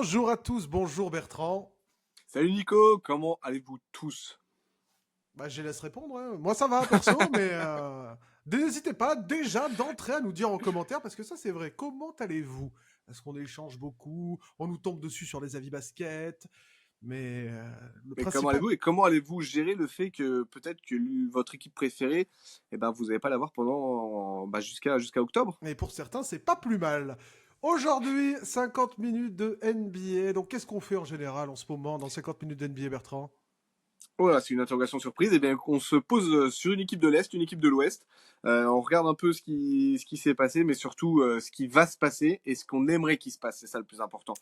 Bonjour à tous, bonjour Bertrand. Salut Nico, comment allez-vous tous? Bah, je les laisse répondre, hein. Moi ça va perso, mais n'hésitez pas déjà d'entrer à nous dire en commentaire, parce que ça c'est vrai. Comment allez-vous? Est-ce qu'on échange beaucoup? On nous tombe dessus sur les avis basket, mais le Mais comment principal. allez-vous et comment allez-vous gérer le fait que peut-être que votre équipe préférée, vous n'allez pas l'avoir pendant jusqu'à octobre? Et pour certains, c'est pas plus mal. Aujourd'hui, 50 minutes de NBA. Donc qu'est-ce qu'on fait en général en ce moment dans 50 minutes de NBA, Bertrand? Voilà, c'est une interrogation surprise. On se pose sur une équipe de l'Est, une équipe de l'Ouest. On regarde un peu ce qui s'est passé, mais surtout ce qui va se passer et ce qu'on aimerait qu'il se passe. C'est ça le plus important.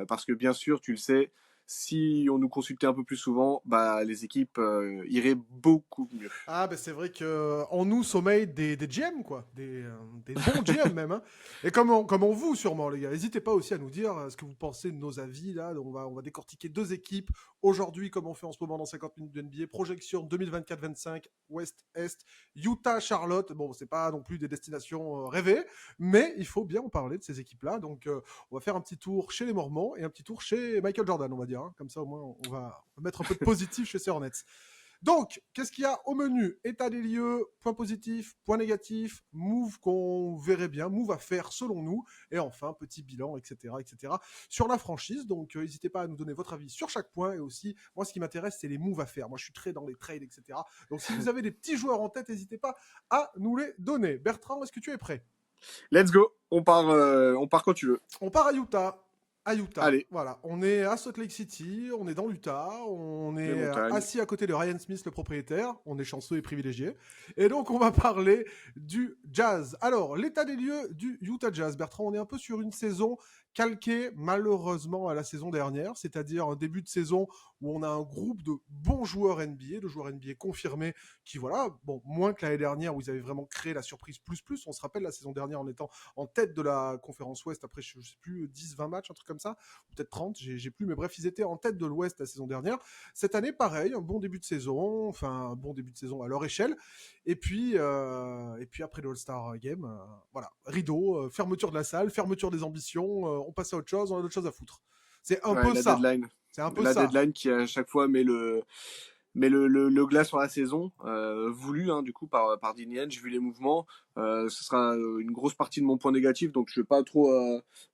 Parce que bien sûr, tu le sais, si on nous consultait un peu plus souvent, les équipes iraient beaucoup mieux. Ah, ben c'est vrai que en nous sommeillent des GM, quoi. Des bons GM même. Hein. Et comme on vous, sûrement, les gars. N'hésitez pas aussi à nous dire ce que vous pensez de nos avis, là. On va décortiquer deux équipes. Aujourd'hui, comme on fait en ce moment dans 50 minutes de NBA. Projection 2024-25, Ouest-Est, Utah-Charlotte. Bon, c'est pas non plus des destinations rêvées, mais il faut bien en parler de ces équipes-là. Donc, on va faire un petit tour chez les Mormons et un petit tour chez Michael Jordan, on va dire. Hein. Comme ça, au moins, on va mettre un peu de positif chez ces Hornets. Donc, qu'est-ce qu'il y a au menu? État des lieux, points positifs, points négatifs, move qu'on verrait bien, move à faire selon nous, et enfin, petit bilan, etc., etc. sur la franchise. Donc, n'hésitez pas à nous donner votre avis sur chaque point, et aussi, moi, ce qui m'intéresse, c'est les moves à faire. Moi, je suis très dans les trades, etc. Donc, si vous avez des petits joueurs en tête, n'hésitez pas à nous les donner. Bertrand, est-ce que tu es prêt? Let's go, on part quand tu veux. On part à Utah. À Utah, Allez, voilà. On est à Salt Lake City, on est dans l'Utah, on les est montagnes. assis à côté de Ryan Smith, le propriétaire. On est chanceux et privilégié. Et donc, on va parler du Jazz. Alors, l'état des lieux du Utah Jazz. Bertrand, on est un peu sur une saison calquée, malheureusement, à la saison dernière. C'est-à-dire un début de saison où on a un groupe de bons joueurs NBA, de joueurs NBA confirmés, qui, voilà, bon, moins que l'année dernière où ils avaient vraiment créé la surprise plus. On se rappelle la saison dernière en étant en tête de la conférence Ouest après, je sais plus, 10, 20 matchs, un truc comme ça, ou peut-être 30, j'ai plus, mais bref, ils étaient en tête de l'Ouest la saison dernière. Cette année, pareil, un bon début de saison, enfin, un bon début de saison à leur échelle. Et puis après le All-Star Game, voilà, rideau, fermeture de la salle, fermeture des ambitions, on passe à autre chose, on a d'autres choses à foutre. C'est un Ouais, peu la ça. deadline. C'est un peu La ça. deadline qui à chaque fois met le glas sur la saison, voulu hein, du coup par Danny Ainge. Vu les mouvements, ce sera une grosse partie de mon point négatif, donc je vais pas trop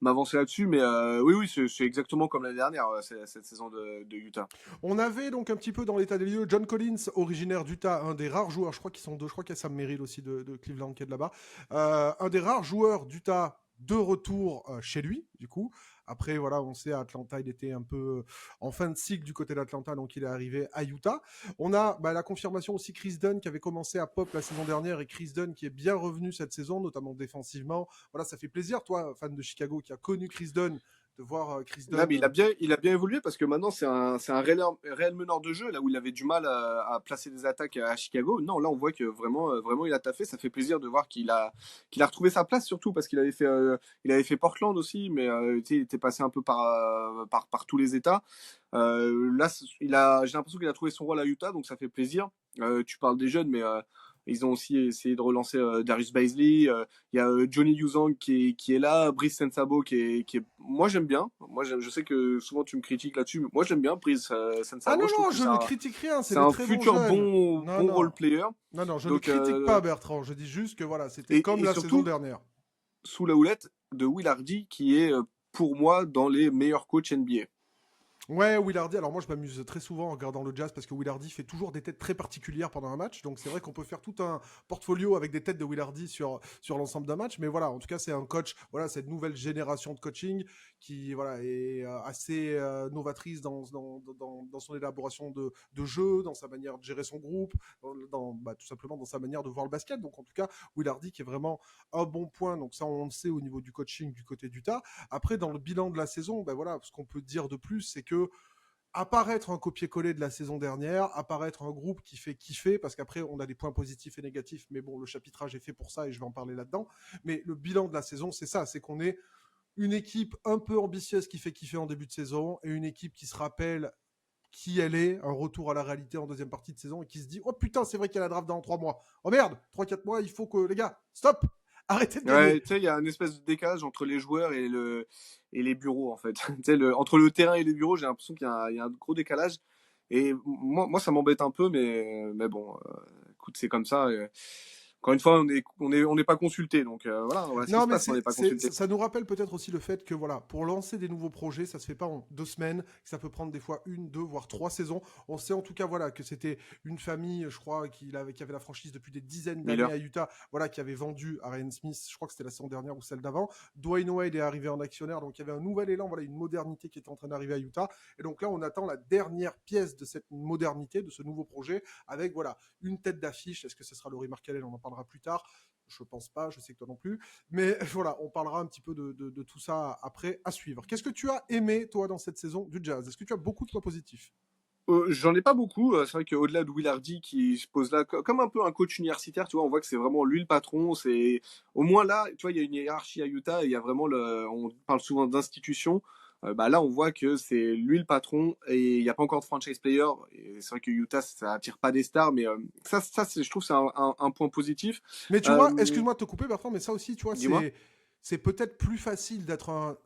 m'avancer là-dessus, mais oui, c'est exactement comme l'année dernière, cette saison de Utah. On avait donc un petit peu dans l'état des lieux John Collins, originaire d'Utah, un des rares joueurs, je crois qu'ils sont deux, je crois qu'il y a Sam Merrill aussi de Cleveland qui est de là-bas, un des rares joueurs d'Utah de retour chez lui, du coup. Après, voilà, on sait, à Atlanta, il était un peu en fin de cycle du côté d'Atlanta, donc il est arrivé à Utah. On a la confirmation aussi Chris Dunn qui avait commencé à pop la saison dernière et Chris Dunn qui est bien revenu cette saison, notamment défensivement. Voilà, ça fait plaisir, toi, fan de Chicago, qui a connu Chris Dunn, de voir Chris Là, mais Dunn. il a bien évolué parce que maintenant c'est un réel meneur de jeu là où il avait du mal à placer des attaques à Chicago. Non, là on voit que vraiment il a taffé. Ça fait plaisir de voir qu'il a retrouvé sa place surtout parce qu'il avait fait Portland aussi, mais tu sais, il était passé un peu par tous les États. Là, j'ai l'impression qu'il a trouvé son rôle à Utah, donc ça fait plaisir. Tu parles des jeunes, mais ils ont aussi essayé de relancer Darius Bazley. Il y a Johnny Uzang qui est là, Brice Sensabo qui est. Moi j'aime bien. Moi je sais que souvent tu me critiques là-dessus, mais moi j'aime bien Brice Ah non, Sensabo. Je trouve non, que je c'est ne un, critique rien, c'est c'est des un très bons futur jeunes. bon Non, bon role non, player. non, non, je ne Donc critique pas Bertrand, je dis juste que voilà, c'était et, comme et la saison surtout dernière. sous la houlette de Will Hardy qui est pour moi dans les meilleurs coachs NBA. Ouais, Willardy, alors moi je m'amuse très souvent en regardant le Jazz parce que Willardy fait toujours des têtes très particulières pendant un match, donc c'est vrai qu'on peut faire tout un portfolio avec des têtes de Willardy sur l'ensemble d'un match, mais voilà, en tout cas c'est un coach, voilà, cette nouvelle génération de coaching qui voilà, est assez novatrice dans son élaboration de jeu, dans sa manière de gérer son groupe, tout simplement dans sa manière de voir le basket, donc en tout cas Willardy qui est vraiment un bon point, donc ça on le sait au niveau du coaching du côté d'Utah. Après, dans le bilan de la saison, voilà, ce qu'on peut dire de plus, c'est que apparaître un copier-coller de la saison dernière, apparaître un groupe qui fait kiffer, parce qu'après on a des points positifs et négatifs, mais bon, le chapitrage est fait pour ça et je vais en parler là-dedans. Mais le bilan de la saison, c'est ça, c'est qu'on est une équipe un peu ambitieuse qui fait kiffer en début de saison et une équipe qui se rappelle qui elle est, un retour à la réalité en deuxième partie de saison et qui se dit oh putain, c'est vrai qu'il y a la draft dans 3 mois. Oh merde, 3-4 mois, il faut que les gars, stop, Arrêtez de Ouais, gagner. tu sais, il y a une espèce de décalage entre les joueurs et les bureaux, en fait. Tu sais, entre le terrain et les bureaux, j'ai l'impression il y a un gros décalage. Et moi, ça m'embête un peu, mais bon, écoute, c'est comme ça. Encore une fois, on n'est pas consulté, donc voilà ce qui Non, se mais passe quand on n'est pas consulté. ça nous rappelle peut-être aussi le fait que voilà, pour lancer des nouveaux projets, ça se fait pas en 2 semaines, que ça peut prendre des fois 1, 2, voire 3 saisons. On sait en tout cas voilà que c'était une famille, je crois, qui avait la franchise depuis des dizaines d'années Miller. à Utah, voilà, qui avait vendu à Ryan Smith. Je crois que c'était la saison dernière ou celle d'avant. Dwayne Wade est arrivé en actionnaire, donc il y avait un nouvel élan, voilà, une modernité qui était en train d'arriver à Utah. Et donc là, on attend la dernière pièce de cette modernité, de ce nouveau projet, avec voilà une tête d'affiche. Est-ce que ce sera Laurie Markkanen? On en parlera plus tard. Je pense pas, je sais que toi non plus. Mais voilà, on parlera un petit peu de tout ça après à suivre. Qu'est-ce que tu as aimé, toi, dans cette saison du Jazz? Est-ce que tu as beaucoup de points positifs? J'en ai pas beaucoup. C'est vrai qu'au-delà de Will Hardy qui se pose là comme un peu un coach universitaire, tu vois, on voit que c'est vraiment lui le patron. C'est au moins là, tu vois, il y a une hiérarchie à Utah. Et il y a vraiment on parle souvent d'institution. Bah là, on voit que c'est lui le patron et il n'y a pas encore de franchise player. Et c'est vrai que Utah, ça attire pas des stars, mais je trouve, c'est un point positif. Mais tu vois, Euh, excuse-moi de te couper, Bertrand, mais ça aussi, tu vois, Dis-moi. c'est peut-être plus facile d'être un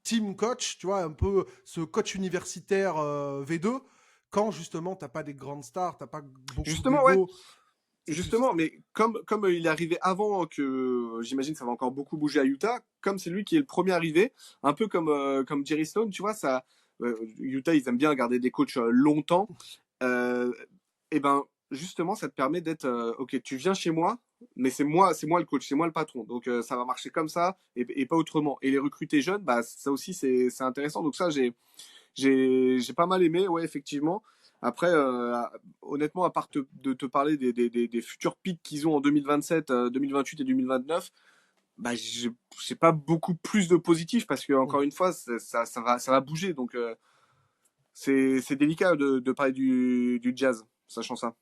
team coach, tu vois, un peu ce coach universitaire V2, quand justement, t'as pas des grandes stars, t'as pas beaucoup Justement, ouais. d'ego. C'est plus. Justement, mais comme il est arrivé avant que, j'imagine, ça va encore beaucoup bouger à Utah, comme c'est lui qui est le premier arrivé, un peu comme Jerry Sloan, tu vois, ça, Utah, ils aiment bien garder des coachs longtemps. Euh, et ben, justement, ça te permet d'être, ok, tu viens chez moi, mais c'est moi le coach, c'est moi le patron. Donc ça va marcher comme ça et pas autrement. Et les recruter jeunes, bah ça aussi c'est intéressant. Donc ça j'ai pas mal aimé, ouais, effectivement. Après, honnêtement, à part de te parler des futurs pics qu'ils ont en 2027, 2028 et 2029, bah, j'ai pas beaucoup plus de positif parce que, encore une fois, ça va bouger. Donc, c'est délicat de parler du jazz, sachant ça.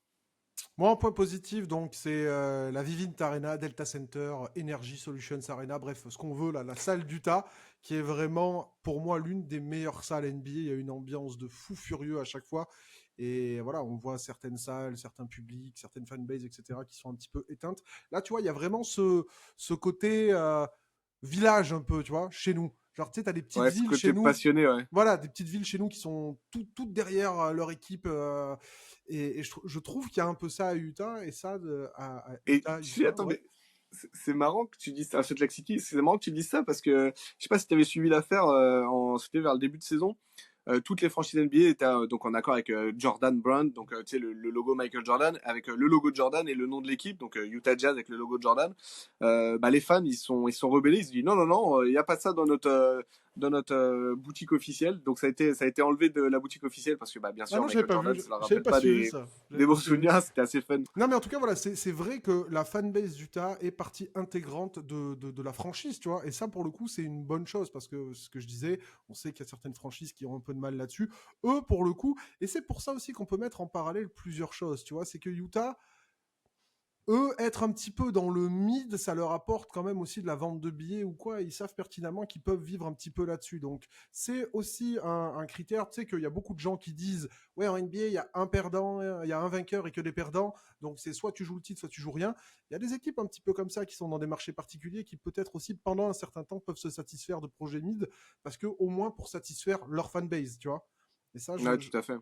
Moi, un point positif, donc, c'est la Vivint Arena, Delta Center, Energy Solutions Arena, bref, ce qu'on veut, là, la salle d'Utah, qui est vraiment, pour moi, l'une des meilleures salles NBA. Il y a une ambiance de fou furieux à chaque fois. Et voilà, on voit certaines salles, certains publics, certaines fanbases, etc., qui sont un petit peu éteintes. Là, tu vois, il y a vraiment ce côté village, un peu, tu vois, chez nous. Genre, tu sais, t'as des petites Ouais, ce villes chez côté nous. passionné, ouais. Voilà, des petites villes chez nous qui sont toutes derrière leur équipe. Et je trouve qu'il y a un peu ça à Utah et ça à Et Utah, tu sais, Utah, attends, ouais. mais c'est marrant que tu dises ça à Salt Lake City. C'est marrant que tu dises ça parce que je sais pas si tu avais suivi l'affaire, c'était vers le début de saison. Toutes les franchises NBA étaient donc en accord avec Jordan Brand, donc tu sais le logo Michael Jordan, avec le logo de Jordan et le nom de l'équipe, donc Utah Jazz avec le logo de Jordan. Bah, les fans ils sont rebellés, ils se disent non non non, il n'y a pas ça dans notre boutique officielle. Donc ça a été enlevé de la boutique officielle parce que bah bien Ah sûr non, j'avais Michael pas vu, Jordan, ça leur j'avais rappelle pas pas suivi ça. J'avais des pas bons suivi. souvenirs, c'était assez fun. Non, mais en tout cas, voilà, c'est vrai que la fanbase d'Utah est partie intégrante de la franchise, tu vois. Et ça, pour le coup, c'est une bonne chose parce que ce que je disais, on sait qu'il y a certaines franchises qui ont un peu de mal là-dessus. Eux, pour le coup, et c'est pour ça aussi qu'on peut mettre en parallèle plusieurs choses, tu vois. C'est que Utah, eux, être un petit peu dans le mid, ça leur apporte quand même aussi de la vente de billets ou quoi. Ils savent pertinemment qu'ils peuvent vivre un petit peu là-dessus. Donc, c'est aussi un critère. Tu sais qu'il y a beaucoup de gens qui disent, ouais, en NBA, il y a un perdant, il y a un vainqueur et que des perdants. Donc, c'est soit tu joues le titre, soit tu joues rien. Il y a des équipes un petit peu comme ça qui sont dans des marchés particuliers qui peut-être aussi, pendant un certain temps, peuvent se satisfaire de projets mid parce que, au moins, pour satisfaire leur fanbase, tu vois. Et ça, Ouais, tout à fait.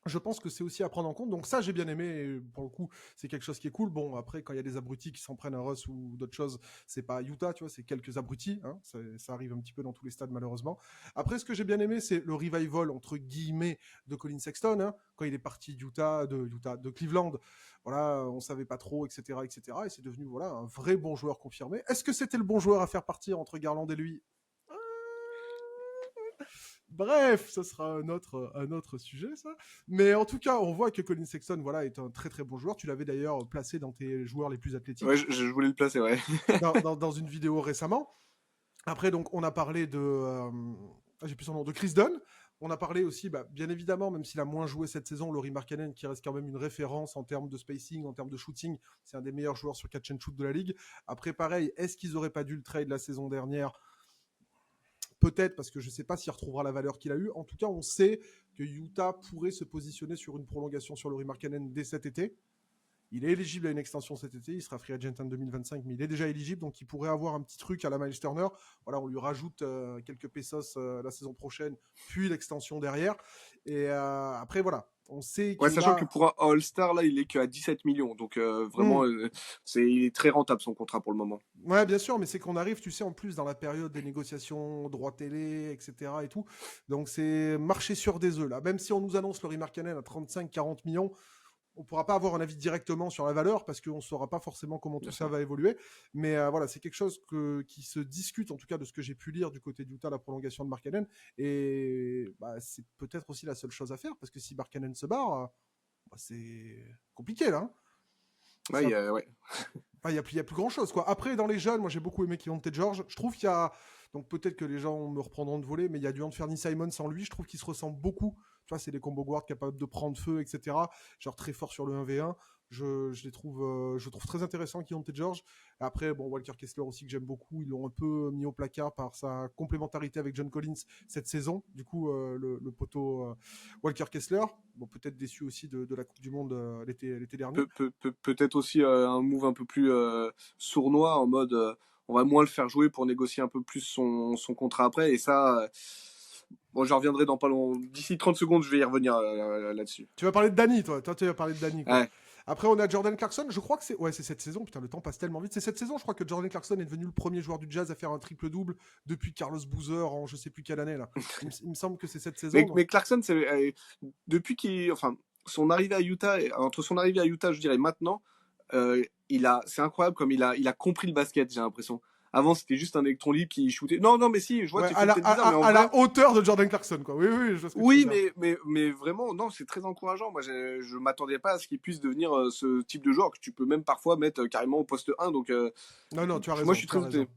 je pense que c'est aussi à prendre en compte. Donc ça, j'ai bien aimé. Et pour le coup, c'est quelque chose qui est cool. Bon, après, quand il y a des abrutis qui s'en prennent à Russ ou d'autres choses, c'est pas Utah, tu vois, c'est quelques abrutis. Hein. Ça arrive un petit peu dans tous les stades, malheureusement. Après, ce que j'ai bien aimé, c'est le revival, entre guillemets, de Colin Sexton. Hein, quand il est parti de Cleveland. Voilà, on savait pas trop, etc., etc. Et c'est devenu, voilà, un vrai bon joueur confirmé. Est-ce que c'était le bon joueur à faire partir entre Garland et lui? Bref, ça sera un autre sujet, ça. Mais en tout cas, on voit que Colin Sexton, voilà, est un très très bon joueur. Tu l'avais d'ailleurs placé dans tes joueurs les plus Ouais, athlétiques je voulais le placer, ouais. dans une vidéo récemment. Après, donc, on a parlé j'ai plus son nom, de Chris Dunn. On a parlé aussi, bah, bien évidemment, même s'il a moins joué cette saison, Laurie Markkanen, qui reste quand même une référence en termes de spacing, en termes de shooting. C'est un des meilleurs joueurs sur catch and shoot de la ligue. Après, pareil, est-ce qu'ils auraient pas dû le trade la saison dernière? Peut-être, parce que je ne sais pas s'il retrouvera la valeur qu'il a eue. En tout cas, on sait que Utah pourrait se positionner sur une prolongation sur Laurie Markkanen dès cet été. Il est éligible à une extension cet été, il sera free agent en 2025, mais il est déjà éligible, donc il pourrait avoir un petit truc à la Miles Turner. Voilà, on lui rajoute quelques pesos la saison prochaine, puis l'extension derrière. Et après, voilà, on sait Ouais, que sachant que là, pour un All-Star, là, il est qu'à 17 millions. Donc, vraiment, il est très rentable son contrat pour le moment. ouais, bien sûr, mais c'est qu'on arrive, tu sais, en plus dans la période des négociations, droits télé, etc. et tout. Donc c'est marcher sur des œufs là. Même si on nous annonce Laurie Markkanen à 35-40 millions, on ne pourra pas avoir un avis directement sur la valeur parce qu'on ne saura pas forcément comment tout Bien ça sûr. va évoluer. Mais voilà, c'est quelque chose qui se discute, en tout cas de ce que j'ai pu lire du côté d'Utah, la prolongation de Markkanen. Et bah, c'est peut-être aussi la seule chose à faire parce que si Markkanen se barre, bah, c'est compliqué là. Hein. Ouais, Ça, ouais. il y a plus grand chose quoi. Après dans les jeunes, moi j'ai beaucoup aimé Keyonte George. Je trouve qu'il y a donc peut-être que les gens me reprendront de voler, mais il y a du Anthony Simon sans lui. Je trouve qu'il se ressemble beaucoup. Tu vois, c'est des combo guards capables de prendre feu, etc. Genre très fort sur le 1v1. Je trouve très intéressant Keyonte George. Après, bon, Walker Kessler aussi que j'aime beaucoup. Ils l'ont un peu mis au placard par sa complémentarité avec John Collins cette saison. Du coup, le poteau Walker Kessler. Bon, peut-être déçu aussi de la Coupe du Monde l'été dernier. Peut-être aussi un move un peu plus sournois en mode on va moins le faire jouer pour négocier un peu plus son contrat après. Et ça, bon, j'en reviendrai dans pas long. D'ici 30 secondes, je vais y revenir là-dessus. Tu vas parler de Danny, toi. Toi, tu vas parler de Danny, quoi. Ouais. Après, on a Jordan Clarkson. Je crois que c'est. Ouais, c'est cette saison. Putain, le temps passe tellement vite. C'est cette saison, je crois que Jordan Clarkson est devenu le premier joueur du Jazz à faire un triple-double depuis Carlos Boozer en je sais plus quelle année, là. Il me semble que c'est cette saison. Donc... Mais Clarkson, depuis enfin, son arrivée à Utah, entre son arrivée à Utah, je dirais maintenant, c'est incroyable comme il a compris le basket, j'ai l'impression. Avant, c'était juste un électron libre qui shootait. Non, non, mais si, je vois, Ouais, tu fais peut-être bizarre, mais en à vrai, la hauteur de Jordan Clarkson, quoi. Oui, oui, je vois ce que tu veux oui, dire. mais vraiment, non, c'est très encourageant. Moi, je m'attendais pas à ce qu'il puisse devenir ce type de joueur que tu peux même parfois mettre carrément au poste 1. Donc, Non, non, tu as moi, je raison, suis tu as très raison. étonné.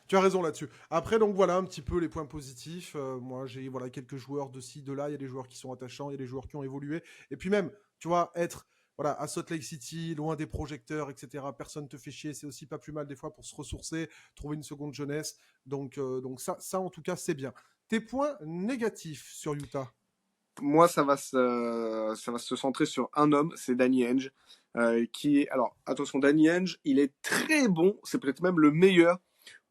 Tu as raison là-dessus. Après, donc voilà un petit peu les points positifs. Moi, j'ai voilà, quelques joueurs de ci, de là. Il y a des joueurs qui sont attachants, il y a des joueurs qui ont évolué. Et puis même, tu vois, être voilà, à Salt Lake City, loin des projecteurs, etc. Personne te fait chier. C'est aussi pas plus mal des fois pour se ressourcer, trouver une seconde jeunesse. Donc ça, en tout cas, c'est bien. Tes points négatifs sur Utah. Moi, ça va se centrer sur un homme, c'est Danny Ainge, qui est, alors, attention, Danny Ainge, il est très bon, c'est peut-être même le meilleur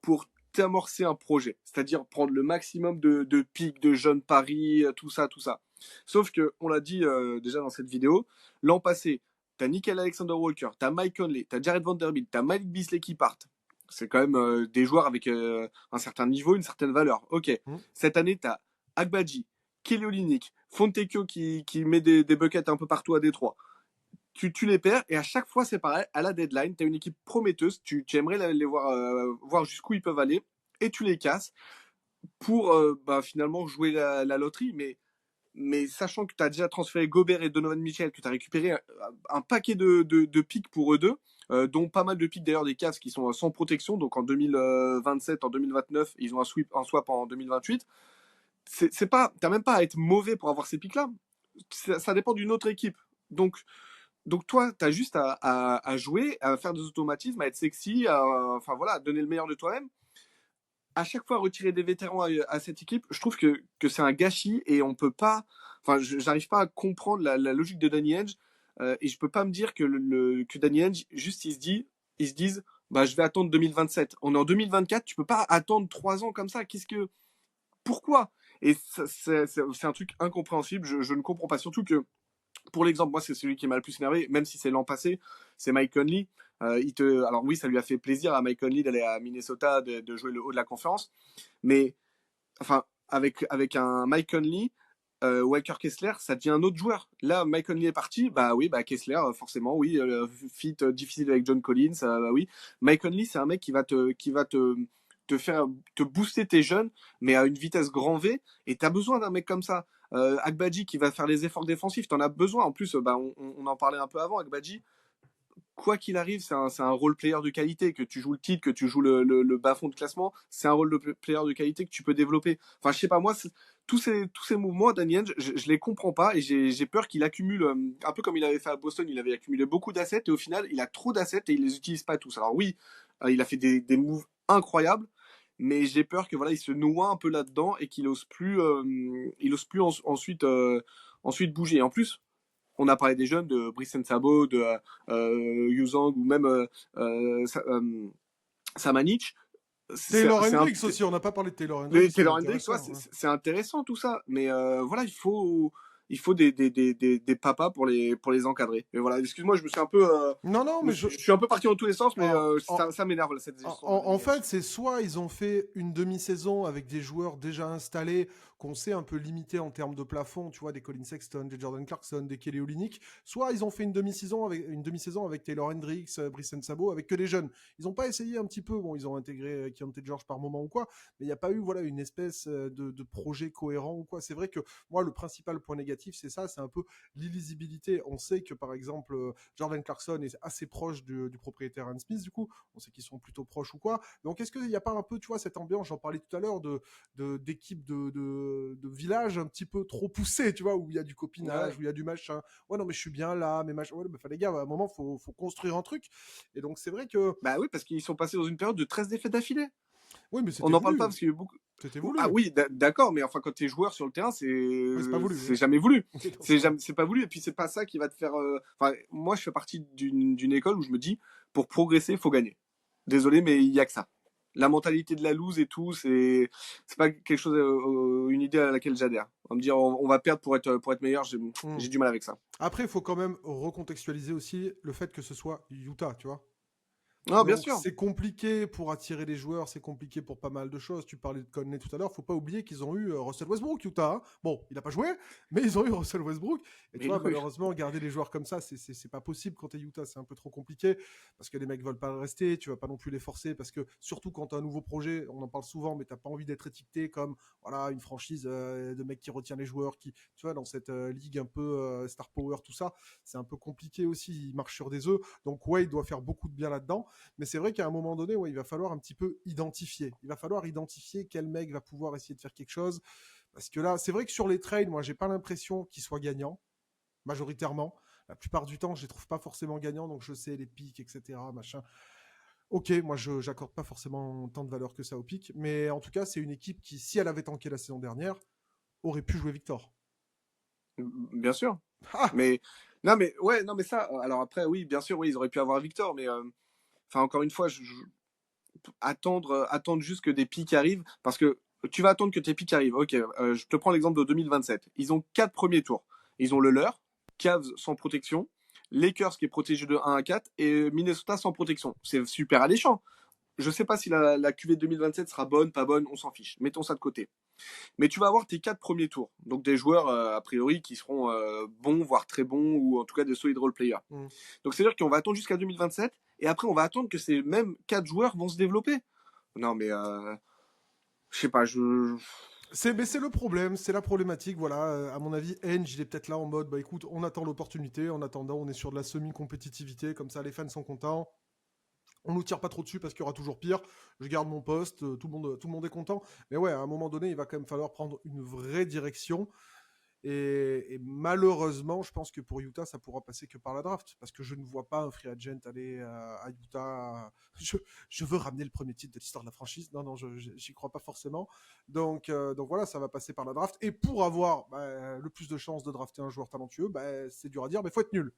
pour t'amorcer un projet, c'est-à-dire prendre le maximum de pics, de jeunes paris, tout ça, tout ça. Sauf que, on l'a dit déjà dans cette vidéo, l'an passé, t'as Nickel Alexander Walker, t'as Mike Conley, t'as Jared Vanderbilt, t'as Malik Beasley qui partent. C'est quand même des joueurs avec un certain niveau, une certaine valeur. Ok. Hmm. Cette année, t'as Agbaji, Kelly Olynyk, Fontecchio qui met des buckets un peu partout à Détroit. Tu les perds et à chaque fois c'est pareil. À la deadline, tu as une équipe prometteuse. Tu aimerais les voir, voir jusqu'où ils peuvent aller et tu les casses pour finalement jouer la loterie. Mais sachant que tu as déjà transféré Gobert et Donovan Mitchell, que tu as récupéré un paquet de pics pour eux deux, dont pas mal de pics d'ailleurs des Cavs qui sont sans protection. Donc en 2027, en 2029, ils ont un swap en 2028. T'as même pas à être mauvais pour avoir ces pics-là. Ça dépend d'une autre équipe. Donc toi, t'as juste à jouer, à faire des automatismes, à être sexy, enfin voilà, à donner le meilleur de toi-même. À chaque fois, retirer des vétérans à cette équipe, je trouve que c'est un gâchis et on peut pas. Enfin, j'arrive pas à comprendre la logique de Danny Ainge et je peux pas me dire que Danny Ainge, juste ils se disent, bah je vais attendre 2027. On est en 2024, tu peux pas attendre 3 ans comme ça. Pourquoi? Et c'est un truc incompréhensible. Je ne comprends pas. Surtout que, pour l'exemple, moi, c'est celui qui m'a le plus énervé, même si c'est l'an passé, c'est Mike Conley. Alors oui, ça lui a fait plaisir à Mike Conley d'aller à Minnesota, de jouer le haut de la conférence. Mais, enfin, avec un Mike Conley, Walker Kessler, ça devient un autre joueur. Là, Mike Conley est parti, bah oui, bah Kessler, forcément, oui, fit difficile avec John Collins, bah oui. Mike Conley, c'est un mec qui va te faire te booster tes jeunes, mais à une vitesse grand V. Et t'as besoin d'un mec comme ça. Agbaji qui va faire les efforts défensifs, t'en as besoin. En plus, bah, on en parlait un peu avant. Agbaji, quoi qu'il arrive, c'est un role player de qualité. Que tu joues le titre, que tu joues le bas-fond de classement, c'est un rôle de player de qualité que tu peux développer. Enfin, je sais pas, moi, tous ces mouvements, Daniel, je les comprends pas et j'ai peur qu'il accumule, un peu comme il avait fait à Boston, il avait accumulé beaucoup d'assets et au final, il a trop d'assets et il les utilise pas tous. Alors oui, il a fait des moves incroyables, mais j'ai peur que voilà, il se noie un peu là-dedans et qu'il ose plus ensuite bouger. Et en plus, On a parlé des jeunes, de Brice Sabo, de Yuzang ou même Samanic. Taylor Hendricks aussi, on n'a pas parlé de Taylor Hendricks. Taylor Hendricks, c'est intéressant tout ça, mais voilà, il faut des papas pour les encadrer. Et voilà, excuse-moi, je me suis un peu non, mais je suis un peu parti dans tous les sens, mais ça m'énerve là, cette gestion. En fait, c'est soit ils ont fait une demi-saison avec des joueurs déjà installés qu'on sait un peu limités en termes de plafond, tu vois, des Colin Sexton, des Jordan Clarkson, des Kelly Olynyk, soit ils ont fait une demi-saison avec Taylor Hendricks, Brice Sabo, avec que des jeunes. Ils n'ont pas essayé un petit peu, bon, ils ont intégré Keontae George par moment ou quoi, mais il n'y a pas eu voilà une espèce de projet cohérent ou quoi. C'est vrai que moi, le principal point négatif, c'est ça, c'est un peu l'illisibilité. On sait que par exemple, Jordan Clarkson est assez proche du propriétaire Aaron Smith, du coup, on sait qu'ils sont plutôt proches ou quoi. Donc est-ce qu'il n'y a pas un peu, tu vois, cette ambiance, j'en parlais tout à l'heure, d'équipe de village un petit peu trop poussé, tu vois, où il y a du copinage, où il y a du machin. Ouais, non, mais je suis bien là, mais machin. Ouais, bah, les gars, à un moment, faut construire un truc. Et donc, c'est vrai que. Bah oui, parce qu'ils sont passés dans une période de 13 défaites d'affilée. Oui, mais c'était On n'en voulu. parle pas parce qu'il y a eu beaucoup. C'était voulu. Ah oui, d'accord, mais enfin, quand t'es joueur sur le terrain, c'est pas voulu. C'est jamais voulu. C'est pas voulu, et puis c'est pas ça qui va te faire. Enfin, moi, je fais partie d'une école où je me dis, pour progresser, il faut gagner. Désolé, mais il y a que ça. La mentalité de la loose et tout, c'est pas quelque chose, une idée à laquelle j'adhère. On va me dire, on va perdre pour être meilleur, j'ai du mal avec ça. Après, il faut quand même recontextualiser aussi le fait que ce soit Utah, tu vois. Non, bien sûr. C'est compliqué pour attirer les joueurs, c'est compliqué pour pas mal de choses. Tu parlais de Conley tout à l'heure, faut pas oublier qu'ils ont eu Russell Westbrook, Utah. Hein. Bon, il a pas joué, mais ils ont eu Russell Westbrook. Et tu vois, malheureusement, garder les joueurs comme ça, c'est pas possible quand t'es Utah, c'est un peu trop compliqué parce que les mecs veulent pas rester, tu vas pas non plus les forcer parce que surtout quand t'as un nouveau projet, on en parle souvent, mais t'as pas envie d'être étiqueté comme voilà une franchise de mecs qui retient les joueurs, qui tu vois dans cette ligue un peu star power, tout ça, c'est un peu compliqué aussi. Ils marchent sur des œufs, donc ouais, il doit faire beaucoup de bien là-dedans. Mais c'est vrai qu'à un moment donné, ouais, il va falloir un petit peu identifier. Il va falloir identifier quel mec va pouvoir essayer de faire quelque chose. Parce que là, c'est vrai que sur les trades, moi, j'ai pas l'impression qu'ils soient gagnants, majoritairement. La plupart du temps, je les trouve pas forcément gagnants, donc je sais les pics, etc., machin. Ok, moi, je j'accorde pas forcément tant de valeur que ça aux pics, mais en tout cas, c'est une équipe qui, si elle avait tanké la saison dernière, aurait pu jouer Victor. Bien sûr. Ah mais non, mais ouais, non, mais ça. Alors après, oui, bien sûr, oui, ils auraient pu avoir Victor, mais enfin, encore une fois, attendre juste que des pics arrivent, parce que tu vas attendre que tes pics arrivent. Ok, je te prends l'exemple de 2027. Ils ont 4 premiers tours. Ils ont le leur, Cavs sans protection, Lakers qui est protégé de 1 à 4 et Minnesota sans protection. C'est super alléchant. Je sais pas si la QV 2027 sera bonne, pas bonne, on s'en fiche. Mettons ça de côté. Mais tu vas avoir tes 4 premiers tours. Donc des joueurs, a priori, qui seront bons, voire très bons, ou en tout cas des solid role players. Donc c'est-à-dire qu'on va attendre jusqu'à 2027, et après on va attendre que ces mêmes 4 joueurs vont se développer. Non, mais je sais pas, mais c'est le problème, c'est la problématique. Voilà, à mon avis, Henge, il est peut-être là en mode, bah écoute, on attend l'opportunité. En attendant, on est sur de la semi-compétitivité, comme ça, les fans sont contents. On nous tire pas trop dessus parce qu'il y aura toujours pire. Je garde mon poste, tout le monde est content. Mais ouais, à un moment donné, il va quand même falloir prendre une vraie direction. Et malheureusement, je pense que pour Utah, ça pourra passer que par la draft. Parce que je ne vois pas un free agent aller à Utah. Je veux ramener le premier titre de l'histoire de la franchise. Non, j'y crois pas forcément. Donc voilà, ça va passer par la draft. Et pour avoir le plus de chances de drafter un joueur talentueux, c'est dur à dire, mais il faut être nul.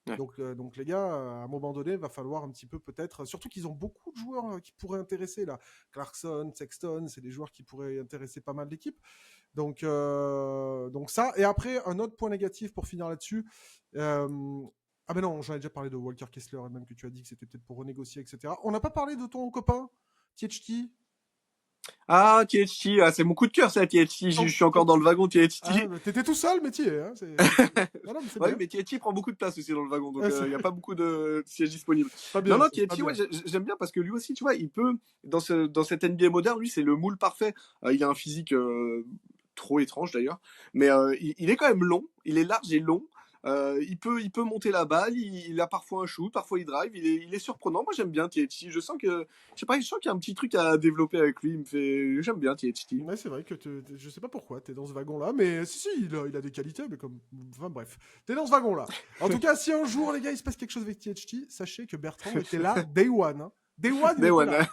Ouais. Donc les gars, à un moment donné, va falloir un petit peu peut-être, surtout qu'ils ont beaucoup de joueurs qui pourraient intéresser là. Clarkson, Sexton, c'est des joueurs qui pourraient intéresser pas mal d'équipes. Donc ça. Et après, un autre point négatif pour finir là-dessus. Ah ben non, j'en ai déjà parlé de Walker Kessler et même que tu as dit que c'était peut-être pour renégocier, etc. On n'a pas parlé de ton copain, THT. Ah, THT, c'est mon coup de cœur, ça, THT. Je suis encore dans le wagon THT. Ah, t'étais tout seul, mais t'y es. Hein, non, mais THT prend beaucoup de place aussi dans le wagon, donc il n'y a pas beaucoup de sièges disponibles. Bien, non, THT, ouais, j'aime bien parce que lui aussi, tu vois, il peut, dans cette NBA moderne, lui, c'est le moule parfait. Il a un physique trop étrange d'ailleurs, mais il est quand même long, il est large et long. Il peut monter la balle, il a parfois un shoot, parfois il drive, il est surprenant. Moi j'aime bien THT, je sens qu'il y a un petit truc à développer avec lui, j'aime bien THT. Ouais, c'est vrai que je sais pas pourquoi t'es dans ce wagon là, mais si, il a des qualités, mais comme, enfin bref, t'es dans ce wagon là. En tout cas, si un jour les gars il se passe quelque chose avec THT, sachez que Bertrand était là day one. Hein. Day One, il Day était One. là.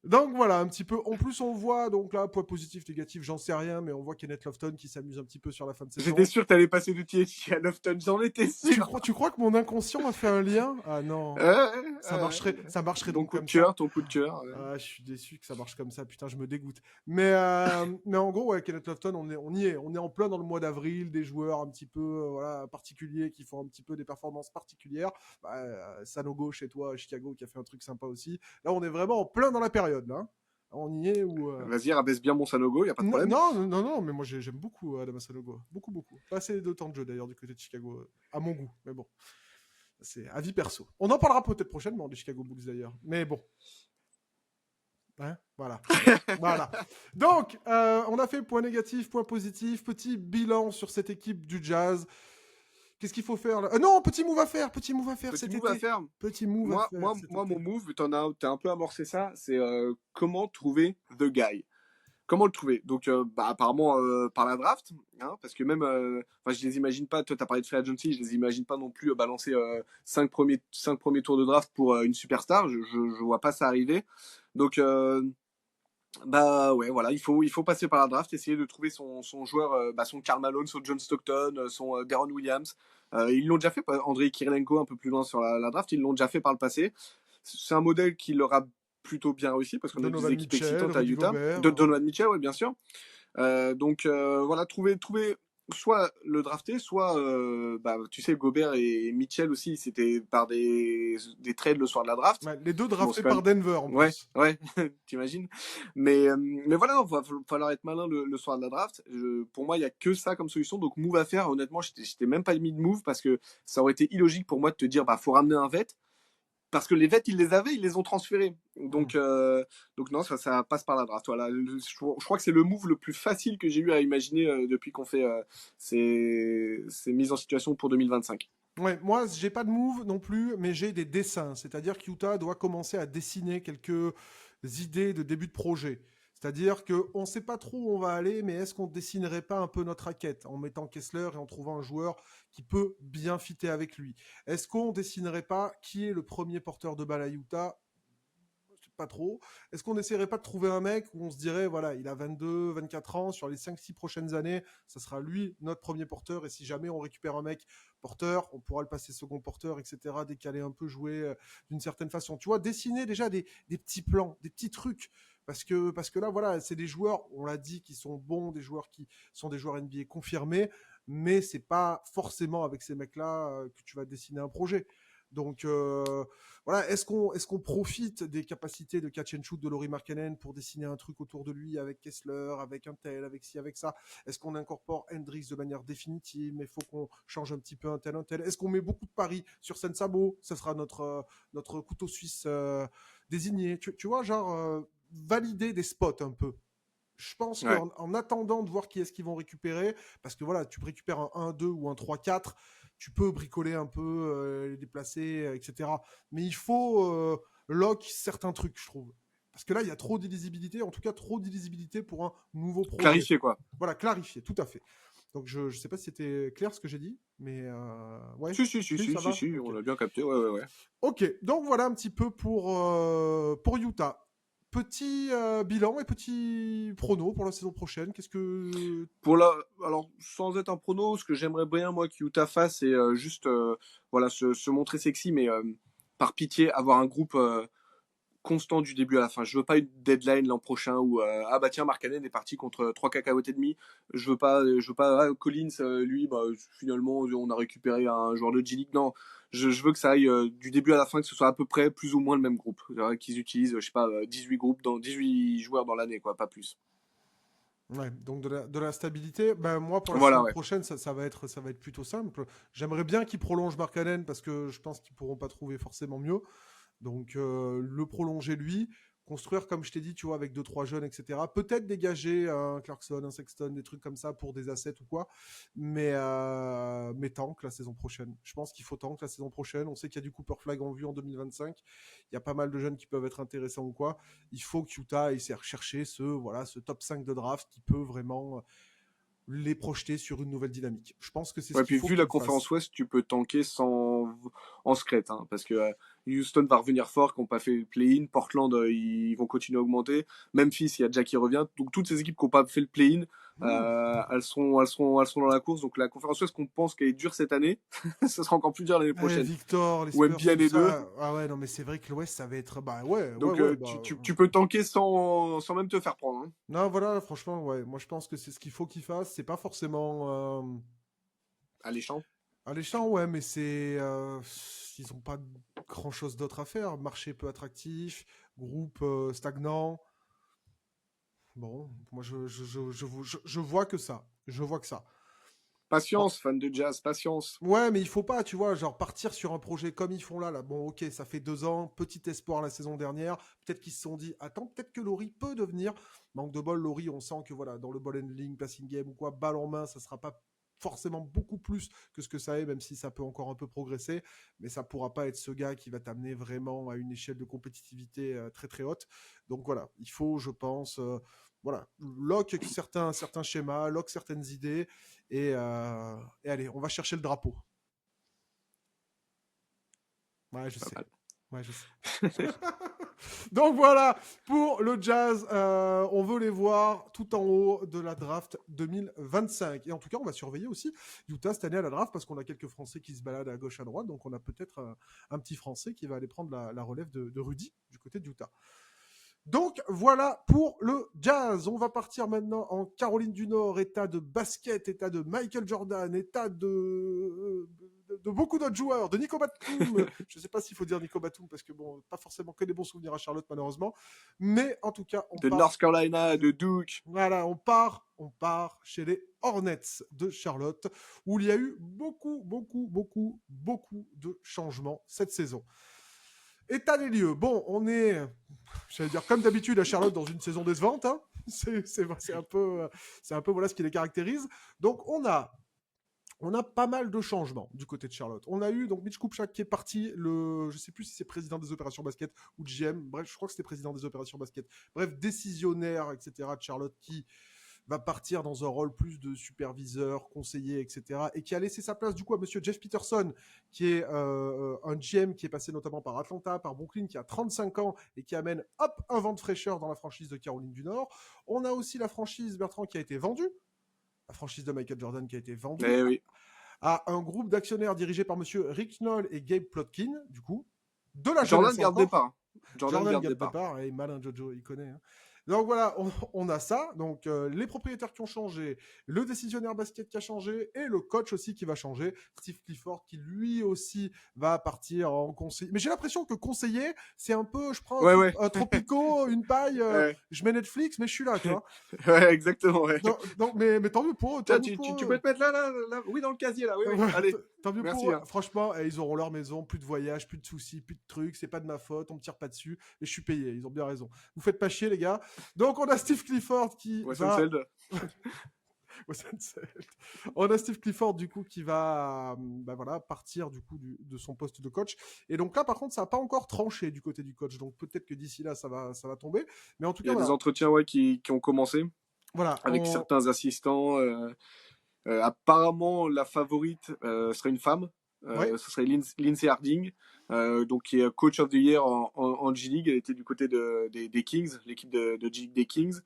Donc voilà, un petit peu. En plus, on voit, donc là, point positif, négatif, j'en sais rien, mais on voit Kenneth Lofton qui s'amuse un petit peu sur la fin de J'étais saison. sûr que t'allais passer du THC à Lofton, j'en étais sûr. Tu crois que mon inconscient a fait un lien? Ah non. Ça marcherait Ton donc coup de comme ça. cœur, ton coup de cœur. Ah, je suis déçu que ça marche comme ça, putain, je me dégoûte. Mais en gros, ouais, Kenneth Lofton, on y est. On est en plein dans le mois d'avril, des joueurs un petit peu voilà, particuliers qui font un petit peu des performances particulières. Sanogo chez toi à Chicago qui a fait un truc sympa aussi. Là, on est vraiment en plein dans la période, là. On y est où. Vas-y, rabaisse bien mon Sanogo, y a pas de Non, problème. non, mais moi j'aime beaucoup Adama Sanogo. Beaucoup, beaucoup. Pas assez de temps de jeu d'ailleurs du côté de Chicago, à mon goût. Mais bon, c'est avis perso. On en parlera peut-être prochainement des Chicago Bulls d'ailleurs. Mais bon. Hein, voilà. Voilà. Donc, on a fait point négatif, point positif, petit bilan sur cette équipe du Jazz. Qu'est-ce qu'il faut faire là non, petit move à faire Petit cet move à été. faire. Petit move à faire cet Moi, été. mon move, t'as un peu amorcé ça, c'est comment trouver the guy. Comment le trouver? Donc, apparemment, par la draft, hein, parce que même, je les imagine pas, toi, t'as parlé de free agency, je les imagine pas non plus balancer 5 premiers tours de draft pour une superstar, je vois pas ça arriver. Donc, ouais, voilà, il faut passer par la draft, essayer de trouver son joueur, son Karl Malone, son John Stockton, son Deron Williams. Ils l'ont déjà fait, Andrei Kirilenko un peu plus loin sur la draft, ils l'ont déjà fait par le passé. C'est un modèle qui leur a plutôt bien réussi parce qu'on a des Donovan équipes Mitchell, excitantes à Rudy Utah. Gobert. Donovan Mitchell, ouais, bien sûr. Donc voilà, trouver soit le drafter, soit tu sais, Gobert et Mitchell aussi, c'était par des trades le soir de la draft. Ouais, les deux Bon, draftés c'est quand par même Denver en ouais, plus. ouais, t'imagines. Mais voilà, il va falloir être malin le soir de la draft. Pour moi, il y a que ça comme solution. Donc move à faire. Honnêtement, j'étais même pas mis de move parce que ça aurait été illogique pour moi de te dire faut ramener un vet. Parce que les vets, ils les avaient, ils les ont transférés. Donc non, ça passe par la draft. Voilà. Je crois que c'est le move le plus facile que j'ai eu à imaginer depuis qu'on fait ces mises en situation pour 2025. Ouais, moi, j'ai pas de move non plus, mais j'ai des dessins. C'est-à-dire qu'Utah doit commencer à dessiner quelques idées de début de projet. C'est-à-dire qu'on ne sait pas trop où on va aller, mais est-ce qu'on ne dessinerait pas un peu notre raquette en mettant Kessler et en trouvant un joueur qui peut bien fitter avec lui? Est-ce qu'on ne dessinerait pas qui est le premier porteur de balle à Utah? Pas trop. Est-ce qu'on n'essaierait pas de trouver un mec où on se dirait, voilà, il a 22, 24 ans, sur les 5-6 prochaines années, ça sera lui notre premier porteur, et si jamais on récupère un mec porteur, on pourra le passer second porteur, etc., décaler un peu, jouer d'une certaine façon. Tu vois, dessiner déjà des petits plans, des petits trucs. Parce que là, voilà, c'est des joueurs, on l'a dit, qui sont bons, des joueurs qui sont des joueurs NBA confirmés, mais c'est pas forcément avec ces mecs-là que tu vas dessiner un projet. Donc voilà, est-ce qu'on profite des capacités de catch and shoot de Lauri Markkanen pour dessiner un truc autour de lui avec Kessler, avec un tel, avec ci, avec ça? Est-ce qu'on incorpore Hendricks de manière définitive, mais il faut qu'on change un petit peu un tel, un tel? Est-ce qu'on met beaucoup de paris sur Sensabo? Ça sera notre couteau suisse désigné. Tu vois, genre valider des spots un peu. Je pense Ouais. qu'en attendant de voir qui est-ce qu'ils vont récupérer, parce que voilà, tu récupères un 1-2 ou un 3-4, tu peux bricoler un peu, les déplacer, etc. Mais il faut lock certains trucs, je trouve. Parce que là, il y a trop d'illisibilité, en tout cas trop d'illisibilité pour un nouveau projet. Clarifier, quoi. Voilà, clarifier, tout à fait. Donc je ne sais pas si c'était clair ce que j'ai dit, mais ouais. Si, Ça va. on Ok. l'a bien capté, ouais. Ok, donc voilà un petit peu pour Utah. Petit bilan et petit prono pour la saison prochaine. Qu'est-ce que... Alors, sans être un prono, ce que j'aimerais bien, moi, qu'Utah fasse, c'est juste, voilà, se montrer sexy, mais par pitié, avoir un groupe constant du début à la fin. Je veux pas une deadline l'an prochain où tiens, Markkanen est parti contre 3 cacahuètes et demi. Je veux pas Collins, lui, finalement on a récupéré un joueur de G-League. Non, je veux que ça aille du début à la fin, que ce soit à peu près plus ou moins le même groupe. Qu'ils utilisent, je sais pas, 18 groupes dans 18 joueurs dans l'année, quoi, pas plus. Ouais, donc de la stabilité. Ben, moi, pour la Voilà, saison ouais. prochaine, ça va être plutôt simple. J'aimerais bien qu'ils prolongent Markkanen parce que je pense qu'ils pourront pas trouver forcément mieux. Donc le prolonger lui, construire comme je t'ai dit, tu vois, avec deux trois jeunes, etc. Peut-être dégager un Clarkson, un Sexton, des trucs comme ça pour des assets ou quoi. Mais tank la saison prochaine. Je pense qu'il faut tank la saison prochaine. On sait qu'il y a du Cooper Flag en vue en 2025. Il y a pas mal de jeunes qui peuvent être intéressants ou quoi. Il faut que Utah essaie de rechercher ce top 5 de draft qui peut vraiment les projeter sur une nouvelle dynamique. Je pense que c'est ce Ouais, qu'il puis faut vu la qu'ils fassent. conférence Ouest, tu peux tanker sans en secret, hein, parce que Houston va revenir fort, qui n'ont pas fait le play-in. Portland, ils vont continuer à augmenter. Memphis, il y a Jack qui revient. Donc toutes ces équipes qui n'ont pas fait le play-in, elles sont dans la course. Donc la conférence Ouest qu'on pense qu'elle est dure cette année, ce sera encore plus dur l'année prochaine. Victor, les Ou Spurs, bien tout les deux. ça. Ah ouais, non, mais c'est vrai que l'Ouest, ça va être. Bah ouais, Donc bah. tu peux tanker sans même te faire prendre. Hein. Non, voilà, franchement, ouais. Moi, je pense que c'est ce qu'il faut qu'ils fassent. C'est pas forcément. Alléchant. Alléchant, ouais, mais c'est. Ils ont pas grand chose d'autre à faire. Marché peu attractif, groupe stagnant. Bon, moi, je vois que ça. Je vois que ça. Patience, fan de jazz, patience. Ouais, mais il faut pas, tu vois, genre partir sur un projet comme ils font là. Bon, ok, ça fait 2 ans, petit espoir la saison dernière. Peut-être qu'ils se sont dit, attends, peut-être que Laurie peut devenir. Manque de bol, Laurie, on sent que voilà, dans le ball handling, passing game ou quoi, balle en main, ça sera pas forcément beaucoup plus que ce que ça est, même si ça peut encore un peu progresser. Mais ça pourra pas être ce gars qui va t'amener vraiment à une échelle de compétitivité très très haute. Donc voilà, il faut, je pense, voilà, lock certains schémas, lock certaines idées et allez, on va chercher le drapeau. Ouais, je Pas sais. mal. Ouais, je sais. Donc voilà, pour le Jazz, on veut les voir tout en haut de la draft 2025. Et en tout cas, on va surveiller aussi Utah cette année à la draft parce qu'on a quelques Français qui se baladent à gauche, à droite. Donc on a peut-être un petit Français qui va aller prendre la relève de Rudy du côté de Utah. Donc voilà pour le Jazz. On va partir maintenant en Caroline du Nord, état de basket, état de Michael Jordan, état de beaucoup d'autres joueurs, de Nico Batum. Je ne sais pas s'il faut dire Nico Batum parce que bon, pas forcément que des bons souvenirs à Charlotte malheureusement. Mais en tout cas, on De part. North Carolina, de Duke. Voilà, on part chez les Hornets de Charlotte où il y a eu beaucoup de changements cette saison. État des lieux. Bon, on est, j'allais dire comme d'habitude à Charlotte dans une saison décevante. Hein. C'est un peu voilà ce qui les caractérise. Donc on a pas mal de changements du côté de Charlotte. On a eu donc Mitch Kupchak qui est parti, je sais plus si c'est président des opérations basket ou GM, bref, je crois que c'était président des opérations basket. Bref, décisionnaire, etc. de Charlotte qui va partir dans un rôle plus de superviseur, conseiller, etc. Et qui a laissé sa place du coup à monsieur Jeff Peterson, qui est un GM qui est passé notamment par Atlanta, par Brooklyn, qui a 35 ans et qui amène hop un vent de fraîcheur dans la franchise de Caroline du Nord. On a aussi la franchise Bertrand qui a été vendue, la franchise de Michael Jordan qui a été vendue Eh oui. à un groupe d'actionnaires dirigé par monsieur Rick Knoll et Gabe Plotkin, du coup, de la Jordan jeunesse garde encore. départ. Jordan garde départ, et malin Jojo, il connaît. Hein. Donc voilà, on a ça. Donc les propriétaires qui ont changé, le décisionnaire basket qui a changé et le coach aussi qui va changer. Steve Clifford qui lui aussi va partir en conseil. Mais j'ai l'impression que conseiller, c'est un peu, je prends Ouais. un tropico, une paille, Ouais. je mets Netflix, mais je suis là, tu vois. Ouais, exactement. Ouais. Donc, mais tant mieux pour eux, tant Tiens, mieux pour tu eux. peux te mettre là. Oui, dans le casier, là. Oui, oui. Ouais, Allez. tant mieux Merci. pour eux. Hein. Franchement, ils auront leur maison, plus de voyages, plus de soucis, plus de trucs. C'est pas de ma faute, on me tire pas dessus et je suis payé. Ils ont bien raison. Vous faites pas chier, les gars. Donc, on a Steve Clifford qui va. Wessenseld. On a Steve Clifford du coup qui va voilà, partir du coup de son poste de coach. Et donc là, par contre, ça n'a pas encore tranché du côté du coach. Donc peut-être que d'ici là, ça va tomber. Mais en tout Il y cas, a des voilà. entretiens qui ont commencé Voilà, avec certains assistants. Apparemment, la favorite serait une femme. Ouais. Ce serait Lindsay Harding, donc qui est coach of the year en G-League. Elle était du côté des Kings, l'équipe de G-League des Kings.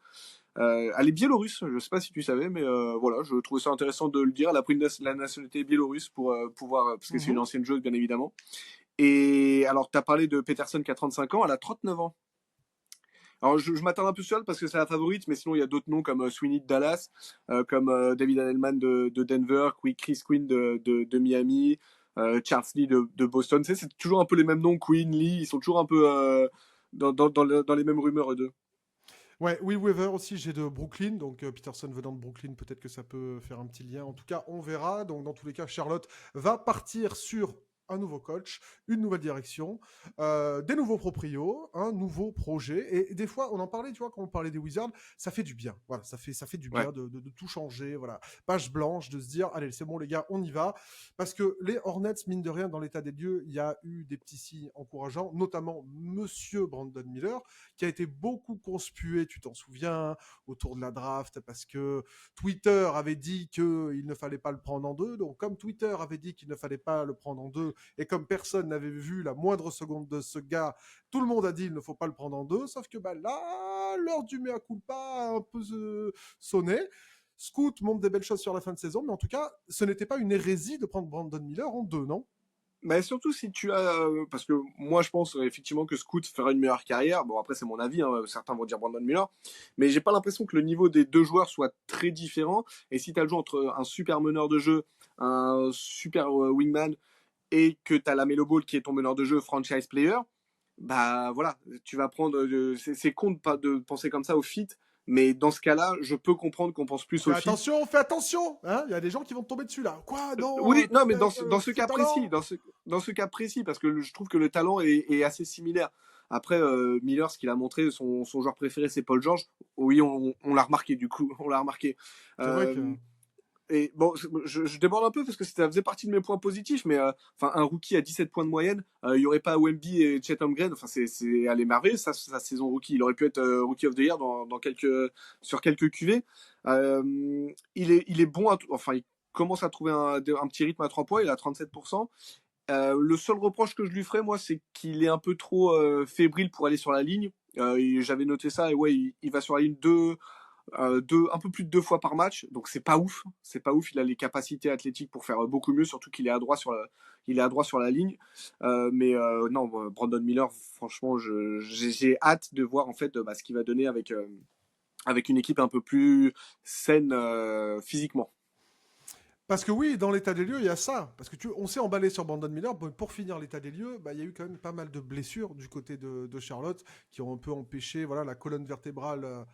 Elle est biélorusse, je ne sais pas si tu savais, mais voilà, je trouvais ça intéressant de le dire. Elle a pris la nationalité biélorusse pour pouvoir, parce que c'est une ancienne joueuse, bien évidemment. Et alors, tu as parlé de Peterson qui a 35 ans, elle a 39 ans. Alors, je m'attends un peu sur elle parce que c'est la favorite, mais sinon, il y a d'autres noms comme Sweeney de Dallas, comme David Adelman de Denver, Chris Quinn de Miami, Charles Lee de Boston. Tu sais, c'est toujours un peu les mêmes noms, Quinn, Lee, ils sont toujours un peu dans les mêmes rumeurs, eux deux. Ouais, Will Weaver aussi, j'ai de Brooklyn. Donc Peterson venant de Brooklyn, peut-être que ça peut faire un petit lien. En tout cas, on verra. Donc dans tous les cas, Charlotte va partir sur un nouveau coach, une nouvelle direction, des nouveaux proprios, un nouveau projet. Et des fois, on en parlait, tu vois, quand on parlait des Wizards, ça fait du bien. Voilà, ça fait du Ouais. bien de tout changer. Voilà, page blanche, de se dire, allez, c'est bon les gars, on y va. Parce que les Hornets, mine de rien, dans l'état des lieux, il y a eu des petits signes encourageants, notamment Monsieur Brandon Miller, qui a été beaucoup conspué, tu t'en souviens, autour de la draft, parce que Twitter avait dit qu'il ne fallait pas le prendre en deux. Donc, comme Twitter avait dit qu'il ne fallait pas le prendre en deux, et comme personne n'avait vu la moindre seconde de ce gars, tout le monde a dit il ne faut pas le prendre en 2, sauf que bah, là, l'heure du mea culpa a un peu sonné. Scoot montre des belles choses sur la fin de saison, mais en tout cas, ce n'était pas une hérésie de prendre Brandon Miller en 2, non? Mais surtout si tu as, parce que moi je pense effectivement que Scoot fera une meilleure carrière. Bon après c'est mon avis, hein, certains vont dire Brandon Miller, mais j'ai pas l'impression que le niveau des deux joueurs soit très différent. Et si tu as le choix entre un super meneur de jeu, un super wingman, et que tu as la Melo Ball qui est ton meneur de jeu franchise player, bah voilà, tu vas prendre. C'est con de penser comme ça au fit, mais dans ce cas-là, je peux comprendre qu'on pense plus au fit. Fais attention, hein, il y a des gens qui vont te tomber dessus là. Quoi, non, Oui, non, mais dans ce cas précis, talent. dans ce cas précis, parce que je trouve que le talent est assez similaire. Après, Miller, ce qu'il a montré, son joueur préféré, c'est Paul George. Oui, on l'a remarqué, du coup, on l'a remarqué. C'est vrai que. Et bon, je déborde un peu parce que ça faisait partie de mes points positifs, mais enfin un rookie à 17 points de moyenne, il y aurait pas Wemby et Chet Holmgren, enfin c'est aller merveilleux sa saison rookie, il aurait pu être rookie of the year dans quelques sur quelques QV. Il est bon, enfin il commence à trouver un petit rythme à 3 points, il a 37%. Le seul reproche que je lui ferais, moi, c'est qu'il est un peu trop fébrile pour aller sur la ligne. J'avais noté ça, et ouais, il va sur la ligne un peu plus de 2 fois par match, donc c'est pas ouf. C'est pas ouf. Il a les capacités athlétiques pour faire beaucoup mieux, surtout qu'il est adroit il est adroit sur la ligne. Mais non, Brandon Miller, franchement, j'ai hâte de voir en fait ce qu'il va donner avec une équipe un peu plus saine physiquement. Parce que oui, dans l'état des lieux, il y a ça. Parce que on s'est emballé sur Brandon Miller. Bon, pour finir l'état des lieux, bah, il y a eu quand même pas mal de blessures du côté de Charlotte qui ont un peu empêché voilà, la colonne vertébrale.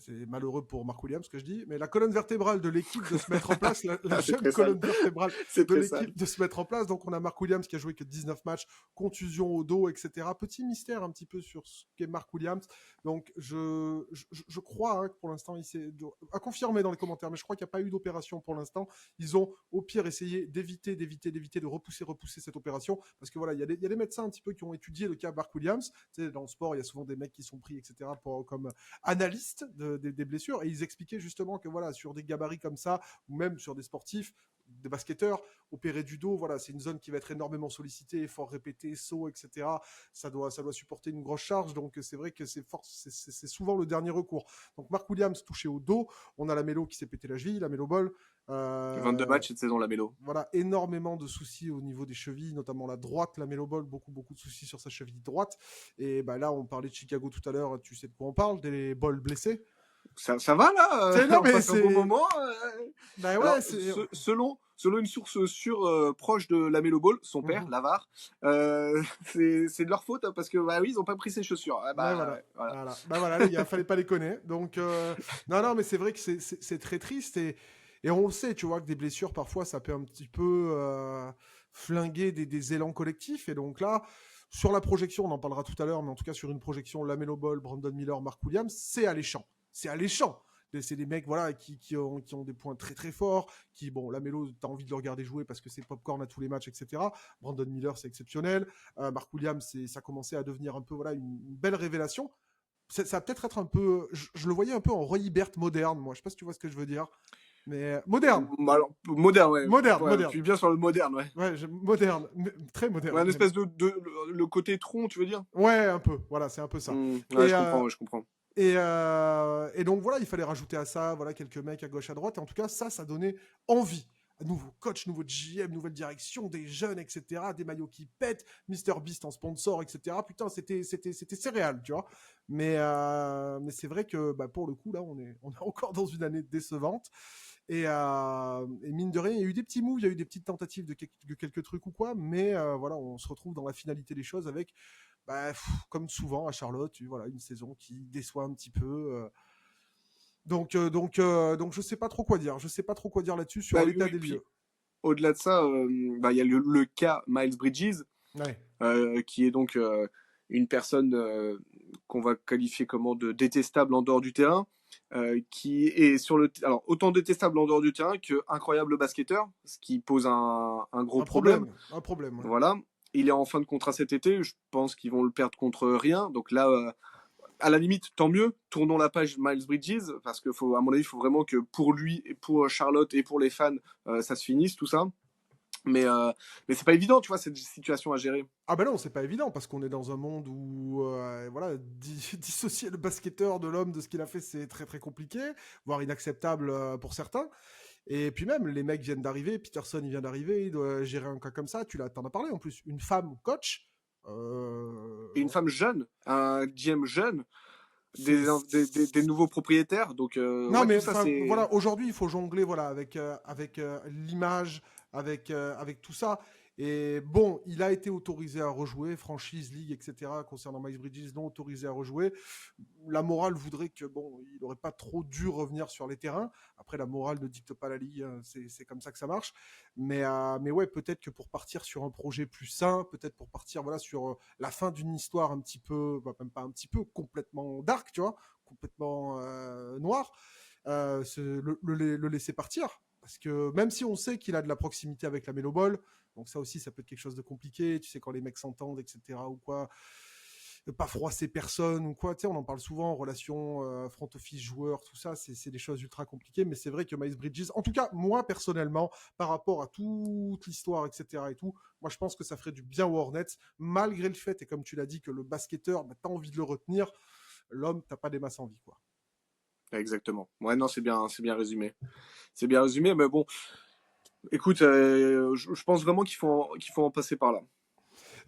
C'est malheureux pour Mark Williams ce que je dis, mais la colonne vertébrale de l'équipe de se mettre en place, la C'est jeune très sale. colonne vertébrale C'est de très sale. l'équipe de se mettre en place. Donc on a Mark Williams qui a joué que 19 matchs, contusion au dos, etc. Petit mystère un petit peu sur ce qu'est Mark Williams. Donc je crois hein, que pour l'instant, il s'est à confirmer dans les commentaires, mais je crois qu'il n'y a pas eu d'opération pour l'instant. Ils ont au pire essayé d'éviter de repousser cette opération, parce que voilà, il y a des médecins un petit peu qui ont étudié le cas Mark Williams. Tu sais, dans le sport, il y a souvent des mecs qui sont pris, etc. Comme analystes des blessures, et ils expliquaient justement que voilà, sur des gabarits comme ça, ou même sur des sportifs, des basketteurs, opérer du dos, voilà, c'est une zone qui va être énormément sollicitée, efforts répétés, sauts, etc. Ça doit supporter une grosse charge, donc c'est vrai que c'est souvent le dernier recours. Donc Mark Williams touché au dos, on a la Melo qui s'est pété la cheville, la Melo Ball. 22 matchs cette saison, la Mélo. Voilà, énormément de soucis au niveau des chevilles, notamment la droite, la Melo Ball, beaucoup de soucis sur sa cheville droite. Et bah là, on parlait de Chicago tout à l'heure, tu sais de quoi on parle, des balls blessés. Ça va là Non, on mais passe un bon c'est. moment. Bah Alors, ouais, c'est. selon une source sûre proche de la Melo Ball, son père, Mhm. Lavar, c'est de leur faute hein, parce que bah oui, ils ont pas pris ses chaussures. Ah, Ouais, bah voilà. ouais, voilà. Voilà. Bah voilà, les gars, fallait pas les connaître. Donc, non, mais c'est vrai que c'est très triste et on le sait, tu vois, que des blessures, parfois, ça peut un petit peu flinguer des élans collectifs. Et donc là, sur la projection, on en parlera tout à l'heure, mais en tout cas, sur une projection, Lamelo Ball, Brandon Miller, Mark Williams, c'est alléchant. C'est alléchant. C'est des mecs voilà, qui ont des points très très forts, qui, bon, Lamelo, t'as envie de le regarder jouer parce que c'est popcorn à tous les matchs, etc. Brandon Miller, c'est exceptionnel. Mark Williams, ça commençait à devenir un peu voilà, une belle révélation. Ça va peut-être être un peu. Je le voyais un peu en Roy Hibbert moderne, moi. Je sais pas si tu vois ce que je veux dire. Mais moderne. Alors, moderne, ouais. Ouais, Moderne. puis bien sur le moderne, ouais. Ouais, moderne. Très Ouais, moderne. une Même. espèce le côté tronc, tu veux dire. Ouais, un peu. Voilà, c'est un peu ça. Ouais, Et, je comprends, ouais, je comprends. et donc voilà, il fallait rajouter à ça voilà, quelques mecs à gauche, à droite. Et en tout cas, ça donnait envie. Nouveau coach, nouveau GM, nouvelle direction, des jeunes, etc. Des maillots qui pètent, Mister Beast en sponsor, etc. Putain, c'était céréal, tu vois. Mais c'est vrai que bah, pour le coup, là, on est encore dans une année décevante. Et mine de rien, il y a eu des petits moves, il y a eu des petites tentatives de quelques trucs ou quoi, mais voilà, on se retrouve dans la finalité des choses avec, bah, comme souvent à Charlotte, voilà, une saison qui déçoit un petit peu. Donc, je sais pas trop quoi dire. Je sais pas trop quoi dire là-dessus sur Bah, l'état oui, des puis lieux. au-delà de ça, bah, il y a le cas Miles Bridges, Ouais. qui est donc une personne qu'on va qualifier comment de détestable en dehors du terrain, qui est alors autant détestable en dehors du terrain que incroyable basketteur, ce qui pose un gros problème. Un problème. Ouais. Voilà, il est en fin de contrat cet été, je pense qu'ils vont le perdre contre rien, donc là. À la limite, tant mieux. Tournons la page Miles Bridges, parce que à mon avis, il faut vraiment que pour lui, et pour Charlotte et pour les fans, ça se finisse tout ça. Mais c'est pas évident, tu vois, cette situation à gérer. Ah ben non, c'est pas évident parce qu'on est dans un monde où voilà, dissocier le basketteur de l'homme de ce qu'il a fait, c'est très très compliqué, voire inacceptable pour certains. Et puis même, les mecs viennent d'arriver, Peterson il vient d'arriver, il doit gérer un cas comme ça. T'en as parlé en plus, une femme coach. Et une femme jeune, un GM jeune, c'est des nouveaux propriétaires. Donc, Non, ouais, mais tout ça, enfin, c'est. voilà, aujourd'hui, il faut jongler voilà, avec l'image, avec tout ça. Et bon, il a été autorisé à rejouer, franchise, ligue, etc. Concernant Miles Bridges, non autorisé à rejouer. La morale voudrait que bon, il n'aurait pas trop dû revenir sur les terrains. Après, la morale ne dicte pas la ligue, hein, c'est comme ça que ça marche. Mais ouais, peut-être que pour partir sur un projet plus sain, peut-être pour partir voilà sur la fin d'une histoire un petit peu, bah, même pas un petit peu, complètement dark, tu vois, complètement noir, le laisser partir. Parce que même si on sait qu'il a de la proximité avec la Melo Ball, donc ça aussi, ça peut être quelque chose de compliqué. Tu sais, quand les mecs s'entendent, etc. ou quoi, pas froisser personne ou quoi. Tu sais, on en parle souvent, relation front office joueur, tout ça, c'est des choses ultra compliquées. Mais c'est vrai que Miles Bridges, en tout cas, moi personnellement, par rapport à toute l'histoire, etc. et tout, moi je pense que ça ferait du bien aux Hornets, malgré le fait, et comme tu l'as dit, que le basketteur, bah, t'as envie de le retenir. L'homme, t'as pas des masses en vie, quoi. Exactement. Ouais, non, c'est bien résumé. C'est bien résumé, mais bon, écoute, je pense vraiment qu'il faut en passer par là.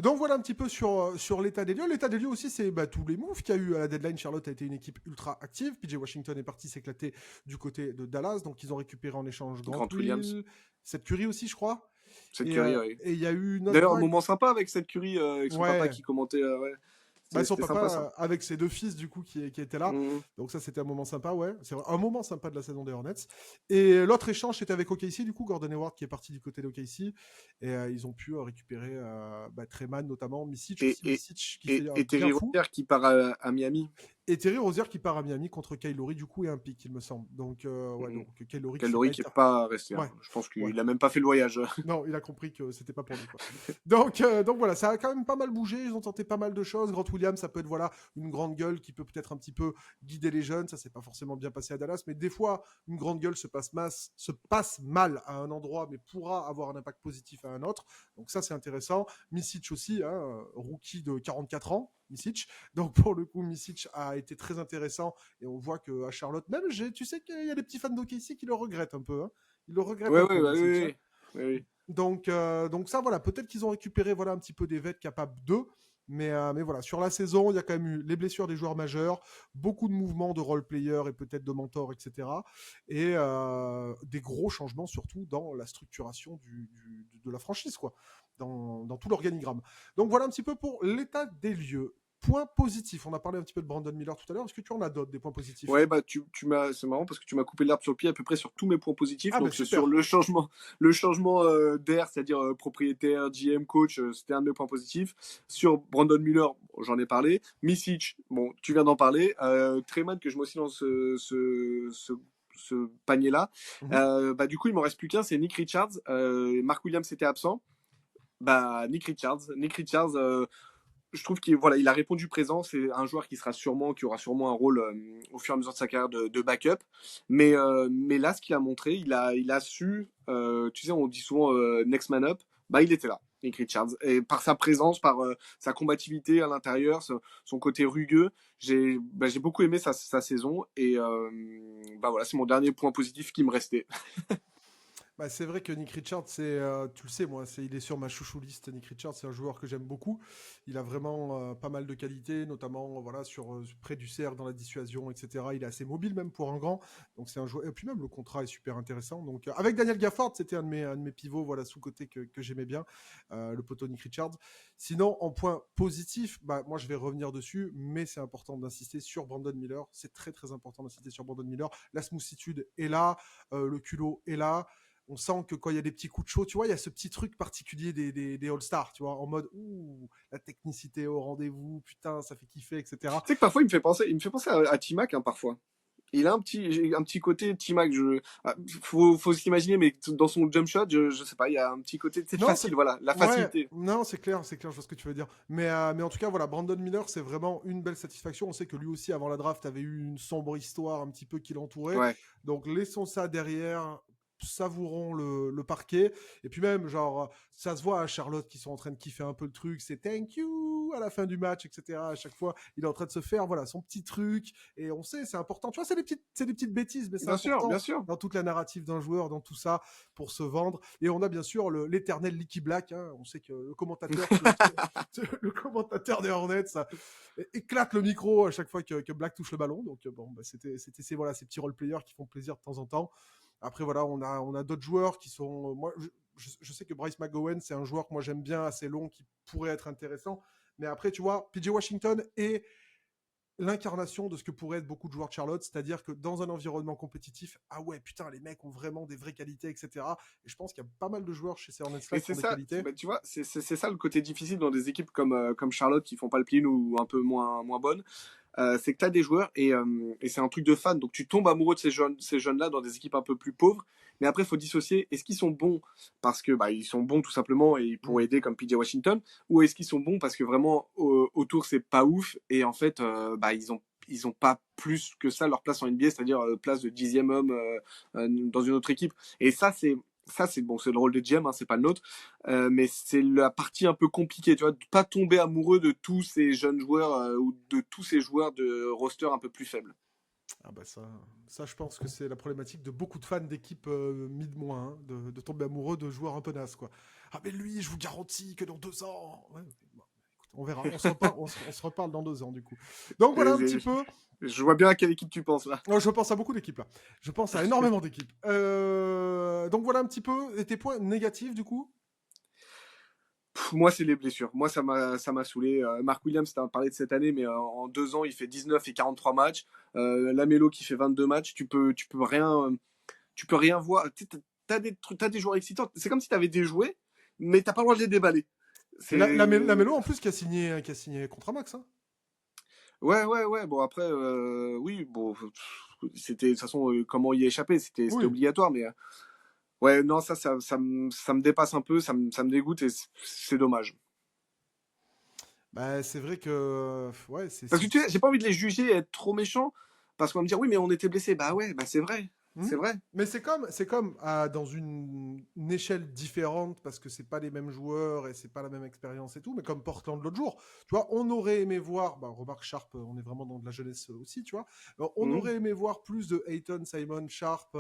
Donc voilà un petit peu sur l'état des lieux. L'état des lieux aussi, c'est bah, tous les moves qu'il y a eu à la deadline. Charlotte a été une équipe ultra active. PJ Washington est parti s'éclater du côté de Dallas. Donc ils ont récupéré en échange Grant Grant Williams, Will, Seth Curry aussi, je crois. cette Et Curry, ouais. il y a eu une autre D'ailleurs, un vague. moment sympa avec cette Curry, avec son papa Ouais, qui commentait, ouais. bah, son C'était sympa papa ça. avec ses deux fils du coup qui étaient là. Mhm. Donc ça c'était un moment sympa, ouais. C'est un moment sympa de la saison des Hornets. Et l'autre échange c'était avec OKC du coup, Gordon Hayward qui est parti du côté d'OKC. Et ils ont pu récupérer bah, Treman notamment, Misic Et, aussi, et, Misic qui fait un et bien Terry fou. Rozier qui part à Miami. Et Terry Rozier qui part à Miami contre Kyle Lowry du coup et un pick il me semble. Donc ouais, Mhm. donc Kyle Lowry qui s'est pas Calorie qui été... est pas resté, hein. Ouais, Je pense ouais. qu'il a même pas fait le voyage. Non, il a compris que c'était pas pour lui, quoi. Donc voilà, ça a quand même pas mal bougé. Ils ont tenté pas mal de choses. Grant Williams, ça peut être voilà une grande gueule qui peut peut-être un petit peu guider les jeunes. Ça s'est pas forcément bien passé à Dallas, mais des fois une grande gueule se passe mal à un endroit, mais pourra avoir un impact positif à un autre. Donc ça c'est intéressant. Misic aussi, hein, rookie de 44 ans. Misic. Donc pour le coup, Misic a été très intéressant et on voit que à Charlotte, même tu sais qu'il y a des petits fans d'OKC qui le regrettent un peu. Hein. Ils le regrettent Ouais, un ouais, peu, ouais, Misic. Hein. ouais, ouais, ouais. Donc ça, voilà, peut-être qu'ils ont récupéré voilà, un petit peu des vêtements capables d'eux. Mais voilà, sur la saison, il y a quand même eu les blessures des joueurs majeurs, beaucoup de mouvements de role-player et peut-être de mentors, etc. Et des gros changements surtout dans la structuration de la franchise, quoi, dans tout l'organigramme. Donc voilà un petit peu pour l'état des lieux. Point positif, on a parlé un petit peu de Brandon Miller tout à l'heure. Est-ce que tu en as d'autres, des points positifs? Ouais, bah c'est marrant parce que tu m'as coupé l'herbe sur le pied à peu près sur tous mes points positifs. Ah ben Donc sur super. le changement d'air, c'est-à-dire propriétaire, GM, coach, c'était un de mes points positifs. Sur Brandon Miller, bon, j'en ai parlé. Misic, bon, tu viens d'en parler. Treman que je mets aussi dans ce panier-là. Mhm. Bah du coup, il m'en reste plus qu'un, c'est Nick Richards. Mark Williams était absent. Bah Nick Richards, je trouve qu'il voilà, il a répondu présent. C'est un joueur qui aura sûrement un rôle au fur et à mesure de sa carrière de backup. Mais là, ce qu'il a montré, il a su. Tu sais, on dit souvent next man up. Bah, il était là, Nick Richards. Et par sa présence, par sa combativité à l'intérieur, son côté rugueux, j'ai beaucoup aimé sa saison. Et bah voilà, c'est mon dernier point positif qui me restait. Bah, c'est vrai que Nick Richards, tu le sais, moi, il est sur ma chouchou liste. Nick Richards, c'est un joueur que j'aime beaucoup. Il a vraiment pas mal de qualités, notamment voilà, près du cercle, dans la dissuasion, etc. Il est assez mobile même pour un grand. Donc c'est un joueur. Et puis même le contrat est super intéressant. Donc avec Daniel Gafford, c'était un de mes pivots voilà, sous-côté que j'aimais bien, le poteau Nick Richards. Sinon, en point positif, bah, moi je vais revenir dessus, mais c'est important d'insister sur Brandon Miller. C'est très très important d'insister sur Brandon Miller. La smoothitude est là, le culot est là. On sent que quand il y a des petits coups de chaud, tu vois, il y a ce petit truc particulier des All-Stars, tu vois, en mode, ouh, la technicité au rendez-vous, putain, ça fait kiffer, etc. Tu sais que parfois il me fait penser à T-Mac hein, parfois. Il a un petit côté T-Mac. Faut s'imaginer, mais dans son jump shot, je sais pas, il y a un petit côté, c'est Non, facile, voilà, la ouais, facilité. non, c'est clair, je vois ce que tu veux dire. Mais en tout cas, voilà, Brandon Miller, c'est vraiment une belle satisfaction. On sait que lui aussi, avant la draft, avait eu une sombre histoire un petit peu qui l'entourait. Ouais. Donc, laissons ça derrière. savourons le parquet. Et puis même, genre, ça se voit à Charlotte qui sont en train de kiffer un peu le truc. C'est thank you à la fin du match, etc. À chaque fois, il est en train de se faire, voilà, son petit truc. Et on sait, c'est important. Tu vois, c'est des petites bêtises, mais c'est Bien sûr, bien important sûr. dans toute la narrative d'un joueur, dans tout ça, pour se vendre. Et on a bien sûr l'éternel Leaky Black. Hein. On sait que le commentateur, le commentateur des Hornets, ça éclate le micro à chaque fois que Black touche le ballon. Donc bon, bah, c'était voilà, ces petits role-players qui font plaisir de temps en temps. Après, voilà, on a d'autres joueurs qui sont. Moi, je sais que Bryce McGowan, c'est un joueur que moi j'aime bien, assez long, qui pourrait être intéressant. Mais après, tu vois, PJ Washington est l'incarnation de ce que pourraient être beaucoup de joueurs de Charlotte, c'est-à-dire que dans un environnement compétitif, ah ouais, putain, les mecs ont vraiment des vraies qualités, etc. Et je pense qu'il y a pas mal de joueurs chez ces Hornets-là Et qui c'est ont des ça, qualités. bah, tu vois, c'est ça le côté difficile dans des équipes comme Charlotte qui font pas le play ou un peu moins bonnes. C'est que tu as des joueurs et c'est un truc de fan. Donc tu tombes amoureux de ces jeunes-là dans des équipes un peu plus pauvres. Mais après, il faut dissocier. Est-ce qu'ils sont bons parce que ils sont bons tout simplement et ils pourront aider comme PJ Washington, ou est-ce qu'ils sont bons parce que vraiment autour c'est pas ouf et en fait ils ont pas plus que ça leur place en NBA, c'est-à-dire place de 10e homme dans une autre équipe. Et ça c'est bon, c'est le rôle de GM, hein, c'est pas le nôtre, mais c'est la partie un peu compliquée, tu vois, de pas tomber amoureux de tous ces jeunes joueurs ou de tous ces joueurs de roster un peu plus faibles. Ah bah ça, je pense que c'est la problématique de beaucoup de fans d'équipes mid-moins, hein, de tomber amoureux de joueurs un peu nazes, quoi. Ah mais lui, je vous garantis que dans 2 ans... Ouais, bon, écoute, on verra, on se reparle dans 2 ans, du coup. Donc voilà un petit Euh, peu. Je vois bien à quelle équipe tu penses là. Je pense à beaucoup d'équipes, là. Je pense à énormément d'équipes. Donc voilà un petit peu. Et tes points négatifs, du coup? Moi, c'est les blessures. Moi, ça m'a saoulé. Mark Williams, tu as parlé de cette année, mais en 2 ans, il fait 19 et 43 matchs. Lamelo qui fait 22 matchs. Tu peux rien voir. T'as des joueurs excitants. C'est comme si tu avais des jouets, mais t'as pas le droit de les déballer. Et C'est la Mélo, en plus, qui a signé contre Max, hein. ouais. Bon après, oui, bon, c'était de toute façon comment y échapper, c'était Oui. obligatoire, mais ouais, non, ça me dépasse un peu, ça me dégoûte et c'est dommage. Bah, c'est vrai que... Ouais, Parce que tu sais, j'ai pas envie de les juger et être trop méchant, parce qu'on va me dire oui, mais on était blessés. Bah ouais, bah c'est vrai, Hmm. c'est vrai. Mais c'est comme dans une échelle différente parce que c'est pas les mêmes joueurs et c'est pas la même expérience et tout. Mais comme Portland l'autre jour, tu vois, on aurait aimé voir. Bah, remarque Sharp, on est vraiment dans de la jeunesse aussi, tu vois. On Mhm. aurait aimé voir plus de Ayton, Simon, Sharp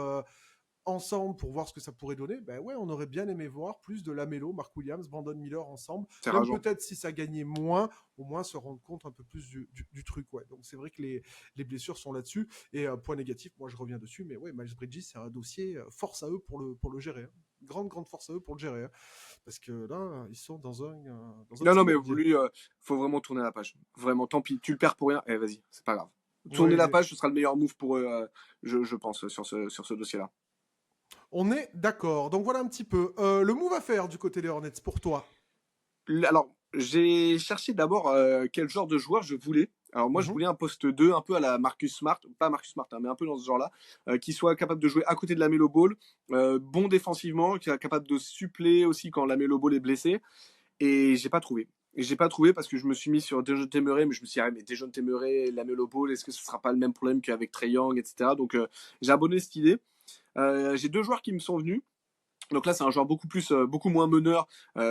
ensemble pour voir ce que ça pourrait donner. Ben ouais, on aurait bien aimé voir plus de Lamelo, Mark Williams, Brandon Miller ensemble. C'est Même rageant. peut-être si ça gagnait moins, au moins se rendre compte un peu plus du truc. Ouais. Donc c'est vrai que les blessures sont là-dessus. Et point négatif, moi je reviens dessus, mais ouais, Miles Bridges, c'est un dossier, force à eux pour le gérer. Hein. Grande force à eux pour le gérer. Hein. Parce que là, ils sont dans un Non, petit non, mais bourbier. lui, faut vraiment tourner la page. Vraiment, tant pis, tu le perds pour rien. Eh, vas-y, c'est pas grave. Tourner Ouais, la page, ce sera le meilleur move pour eux, je pense, sur ce dossier-là. on est d'accord. Donc voilà un petit peu. Le move à faire du côté des Hornets pour toi. Alors, j'ai cherché d'abord quel genre de joueur je voulais. Alors moi, je Mhm. voulais un poste 2, un peu à la Marcus Smart, pas Marcus Smart, hein, mais un peu dans ce genre-là, qui soit capable de jouer à côté de la Melo Ball, bon défensivement, qui est capable de suppléer aussi quand la Melo Ball est blessée. Et j'ai pas trouvé. Et j'ai pas trouvé parce que je me suis mis sur Dejounte Murray, mais je me suis dit, ah, mais Dejounte Murray, la Melo Ball, est-ce que ce sera pas le même problème qu'avec Trey Young, etc. Donc j'ai abonné cette idée. J'ai 2 joueurs qui me sont venus. Donc là, c'est un joueur beaucoup moins meneur.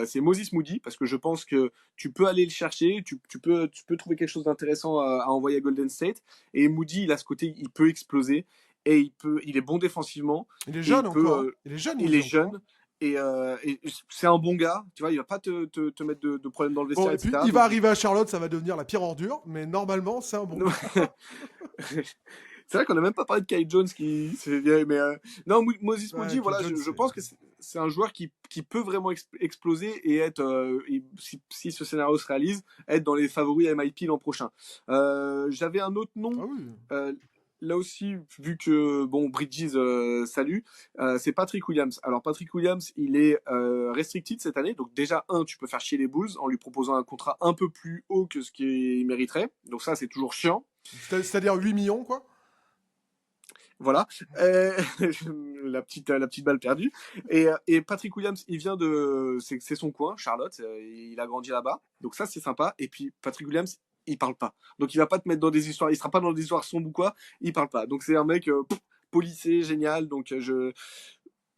C'est Moses Moody parce que je pense que tu peux aller le chercher, tu peux trouver quelque chose d'intéressant à envoyer à Golden State. Et Moody, il a ce côté, il peut exploser et il est bon défensivement Il est et jeune encore. Hein. Il est jeune, il Moody est encore. Hein. jeune et c'est un bon gars. Tu vois, il va pas te mettre de problème dans le Bon, vestiaire, et puis etc. il va Donc arriver à Charlotte, ça va devenir la pire ordure, mais normalement, c'est un bon gars. c'est vrai qu'on n'a même pas parlé de Kai Jones qui c'est vieille, mais non, Moses Ouais, Moody, Kate voilà, Jones, je c'est. pense que c'est un joueur qui peut vraiment exploser et être, si ce scénario se réalise, être dans les favoris MIP l'an prochain. J'avais un autre nom, Ah oui. euh, là aussi, vu que bon, Bridges salut, c'est Patrick Williams. Alors Patrick Williams, il est restricted cette année, donc déjà tu peux faire chier les Bulls en lui proposant un contrat un peu plus haut que ce qu'il mériterait. Donc ça, c'est toujours chiant. C'est-à-dire 8 millions, quoi. Voilà, la petite balle perdue. Et Patrick Williams, il vient c'est son coin, Charlotte. Il a grandi là-bas, donc ça c'est sympa. Et puis Patrick Williams, il parle pas, donc il va pas te mettre dans des histoires, il sera pas dans des histoires sombres ou quoi. Il parle pas, donc c'est un mec policé, génial. Donc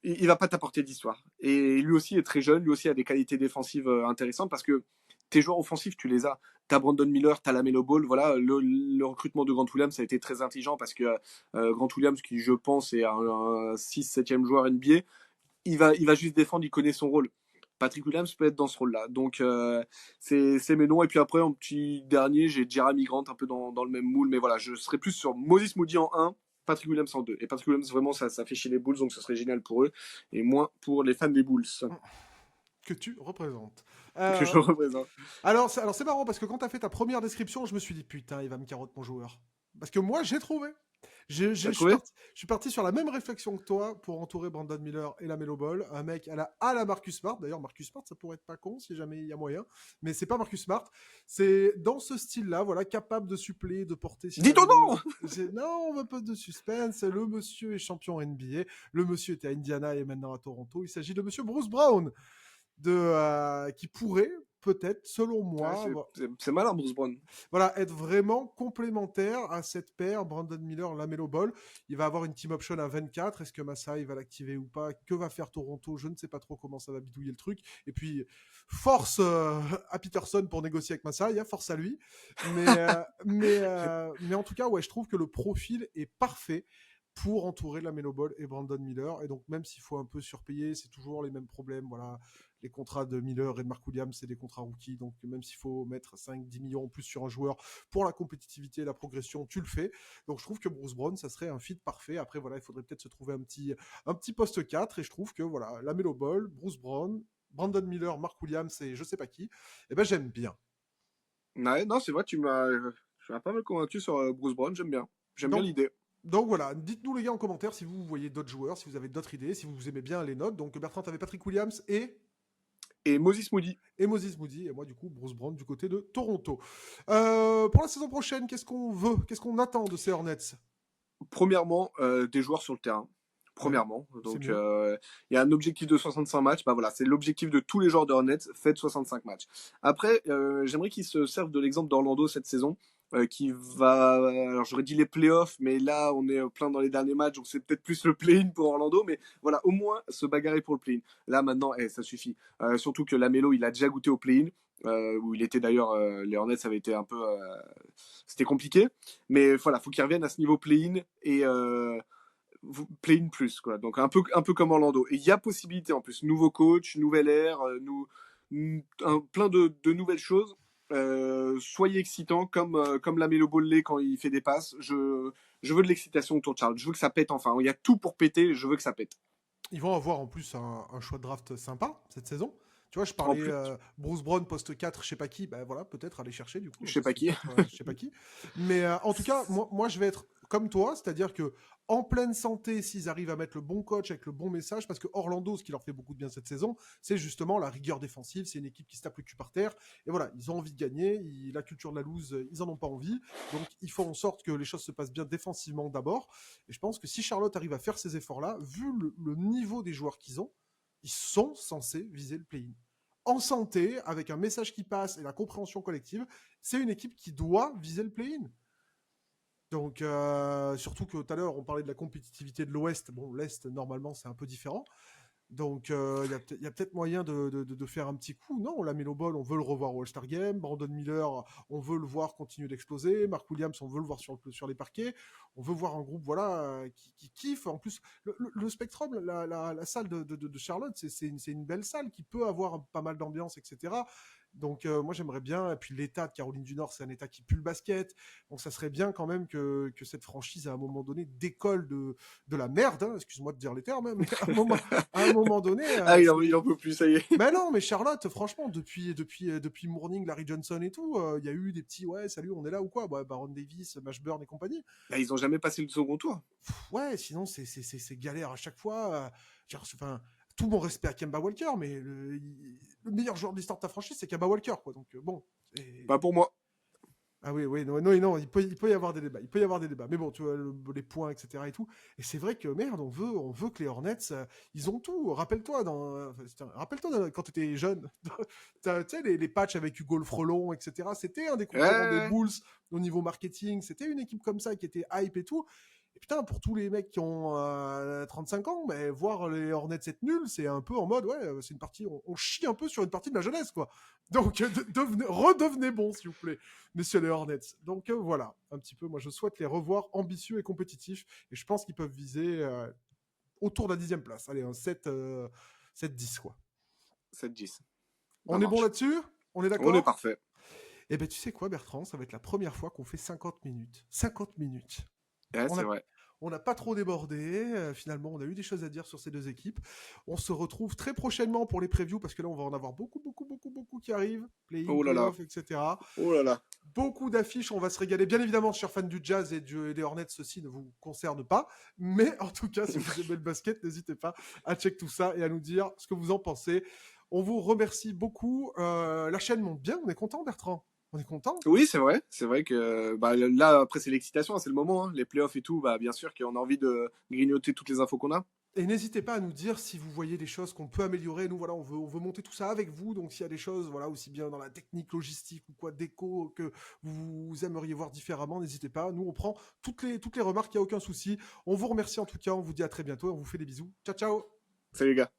il va pas t'apporter d'histoire. Et lui aussi est très jeune, lui aussi a des qualités défensives intéressantes parce que tes joueurs offensifs, tu les as. T'as Brandon Miller, t'as LaMelo Ball. Voilà, le recrutement de Grant Williams ça a été très intelligent parce que Grant Williams, qui je pense est un 6-7e joueur NBA, il va juste défendre, il connaît son rôle. Patrick Williams peut être dans ce rôle-là. Donc, c'est mes noms. Et puis après, en petit dernier, j'ai Jeremy Grant un peu dans le même moule. Mais voilà, je serais plus sur Moses Moody en 1, Patrick Williams en 2. Et Patrick Williams, vraiment, ça fait chier les Bulls, donc ce serait génial pour eux. Et moins pour les fans des Bulls Que tu représentes. que je représente. Alors c'est marrant parce que quand t'as fait ta première description, je me suis dit putain, il va me carotte mon joueur. Parce que moi, j'ai trouvé. T'as trouvé? Je suis parti sur la même réflexion que toi pour entourer Brandon Miller et la Melo Ball. Un mec à la Marcus Smart. D'ailleurs, Marcus Smart, ça pourrait être pas con si jamais il y a moyen. Mais c'est pas Marcus Smart. C'est dans ce style-là, voilà, capable de suppléer, de porter si Dis jamais ton nom! Non, on veut pas de suspense. Le monsieur est champion NBA. Le monsieur était à Indiana et maintenant à Toronto. Il s'agit de monsieur Bruce Brown. Qui pourrait peut-être, selon Ouais, moi, c'est malin, Bruce Brown. voilà, être vraiment complémentaire à cette paire, Brandon Miller, LaMelo Ball. Il va avoir une team option à 24. Est-ce que Masai va l'activer ou pas? Que va faire Toronto? Je ne sais pas trop comment ça va bidouiller le truc. Et puis, force à Peterson pour négocier avec Masai, force à lui. Mais en tout cas, ouais, je trouve que le profil est parfait pour entourer LaMelo Ball et Brandon Miller. Et donc, même s'il faut un peu surpayer, c'est toujours les mêmes problèmes. Voilà, les contrats de Miller et de Mark Williams, c'est des contrats rookies. Donc, même s'il faut mettre 5-10 millions en plus sur un joueur pour la compétitivité et la progression, tu le fais. Donc, je trouve que Bruce Brown, ça serait un fit parfait. Après, voilà, il faudrait peut-être se trouver un petit poste 4. Et je trouve que, voilà, LaMelo Ball, Bruce Brown, Brandon Miller, Mark Williams et je sais pas qui, eh ben, j'aime bien. Ouais, non, c'est vrai, tu m'as pas mal convaincu sur Bruce Brown, j'aime bien. J'aime bien Donc, l'idée. donc voilà, dites-nous les gars en commentaire si vous voyez d'autres joueurs, si vous avez d'autres idées, si vous aimez bien les notes. Donc Bertrand, t'avais Patrick Williams Et Moses Moody. et Moses Moody, et moi du coup Bruce Brown du côté de Toronto. Pour la saison prochaine, qu'est-ce qu'on veut, qu'est-ce qu'on attend de ces Hornets? Premièrement, des joueurs sur le terrain. Ouais, Premièrement. c'est Donc, mieux. il y a un objectif de 65 matchs. Bah voilà, c'est l'objectif de tous les joueurs de Hornets. Faites 65 matchs. Après, j'aimerais qu'ils se servent de l'exemple d'Orlando cette saison. Qui va. Alors, j'aurais dit les playoffs, mais là, on est plein dans les derniers matchs. Donc, c'est peut-être plus le play-in pour Orlando. Mais voilà, au moins se bagarrer pour le play-in. Là, maintenant, ça suffit. Surtout que Lamelo, il a déjà goûté au play-in. Où il était d'ailleurs. Les Hornets avaient été un peu. C'était compliqué. Mais voilà, faut qu'ils reviennent à ce niveau play-in et play-in plus quoi. Donc un peu comme Orlando. Et il y a possibilité en plus, nouveau coach, nouvelle ère, plein de nouvelles choses. Soyez excitants comme la Melo Ball quand il fait des passes. Je veux de l'excitation autour de Charles. Je veux que ça pète enfin. Il y a tout pour péter. Je veux que ça pète. Ils vont avoir en plus un choix de draft sympa cette saison. Tu vois, je En parlais plus, Bruce Brown, poste 4, je sais pas qui, ben voilà, peut-être aller chercher du coup, je un sais pas poste qui. 4, je sais pas qui. Mais en tout cas, moi je vais être comme toi, c'est-à-dire que en pleine santé, s'ils arrivent à mettre le bon coach avec le bon message, parce que Orlando, ce qui leur fait beaucoup de bien cette saison, c'est justement la rigueur défensive, c'est une équipe qui se tape le cul par terre, et voilà, ils ont envie de gagner, la culture de la lose, ils en ont pas envie, donc il faut en sorte que les choses se passent bien défensivement d'abord, et je pense que si Charlotte arrive à faire ces efforts-là, vu le niveau des joueurs qu'ils ont, ils sont censés viser le play-in. En santé, avec un message qui passe et la compréhension collective, c'est une équipe qui doit viser le play-in. Donc, surtout que tout à l'heure, on parlait de la compétitivité de l'Ouest. Bon, l'Est, normalement, c'est un peu différent. Donc, il y a peut-être moyen de faire un petit coup. Non, la Melo Ball, on veut le revoir au All-Star Game. Brandon Miller, on veut le voir continuer d'exploser. Mark Williams, on veut le voir sur les parquets. On veut voir un groupe voilà, qui kiffe. En plus, le Spectrum, la salle de Charlotte, c'est une belle salle qui peut avoir pas mal d'ambiance, etc. Donc, moi, j'aimerais bien. Et puis, l'État de Caroline du Nord, c'est un État qui pue le basket. Donc, ça serait bien quand même que cette franchise, à un moment donné, décolle de la merde. Hein, excuse-moi de dire les termes, hein, mais à un moment donné, Ah, il en peut plus, ça y est. mais non, mais Charlotte, franchement, depuis Mourning, Larry Johnson et tout, il y a eu des petits, ouais, salut, on est là ou quoi, bah, Baron Davis, Mashburn et compagnie. Bah, ils ont jamais passé le second tour. Ouais, sinon, c'est galère à chaque fois. Enfin, tout mon respect à Kemba Walker, mais le meilleur joueur de l'histoire de ta franchise, c'est Kemba Walker, quoi. Donc, bon. Pas pour moi. Ah oui, oui, non, non, non, il peut y avoir des débats. Il peut y avoir des débats. Mais bon, tu vois, les points, etc. et tout. Et c'est vrai que, merde, on veut que les Hornets, ils ont tout. Rappelle-toi, quand tu étais jeune, tu sais, les patchs avec Hugo le Frelon, etc. C'était un des concurrents des Ouais. Bulls au niveau marketing. C'était une équipe comme ça qui était hype et tout. Et putain, pour tous les mecs qui ont 35 ans, mais voir les Hornets être nuls, c'est un peu en mode, ouais, c'est une partie, on chie un peu sur une partie de ma jeunesse, quoi. Donc, redevenez bons, s'il vous plaît, messieurs les Hornets. Donc, voilà, un petit peu, moi, je souhaite les revoir ambitieux et compétitifs, et je pense qu'ils peuvent viser autour de la 10e place. Allez, un 7-10, quoi. 7-10. On est bon là-dessus? On est On est d'accord? parfait. Eh ben, tu sais quoi, Bertrand, ça va être la première fois qu'on fait 50 minutes. 50 minutes. Ouais, On c'est a, vrai. on n'a pas trop débordé. Finalement, on a eu des choses à dire sur ces deux équipes. On se retrouve très prochainement pour les previews parce que là, on va en avoir beaucoup, beaucoup, beaucoup, beaucoup qui arrivent. Play-in, Oh là là. play-off, etc. Oh là là. Beaucoup d'affiches, on va se régaler. Bien évidemment, chers fans du jazz et des Hornets, ceci ne vous concerne pas. Mais en tout cas, si vous aimez le basket, n'hésitez pas à check tout ça et à nous dire ce que vous en pensez. On vous remercie beaucoup. La chaîne monte bien. On est content, Bertrand. On est content. Oui, c'est vrai. C'est vrai que bah, là, après, c'est l'excitation, hein, c'est le moment. Hein. Les playoffs et tout, bah, bien sûr qu'on a envie de grignoter toutes les infos qu'on a. Et n'hésitez pas à nous dire si vous voyez des choses qu'on peut améliorer. Nous, voilà, on veut monter tout ça avec vous. Donc, s'il y a des choses, voilà, aussi bien dans la technique, logistique ou quoi, déco, que vous aimeriez voir différemment, n'hésitez pas. Nous, on prend toutes les remarques, il n'y a aucun souci. On vous remercie en tout cas. On vous dit à très bientôt et on vous fait des bisous. Ciao, ciao! Salut les gars.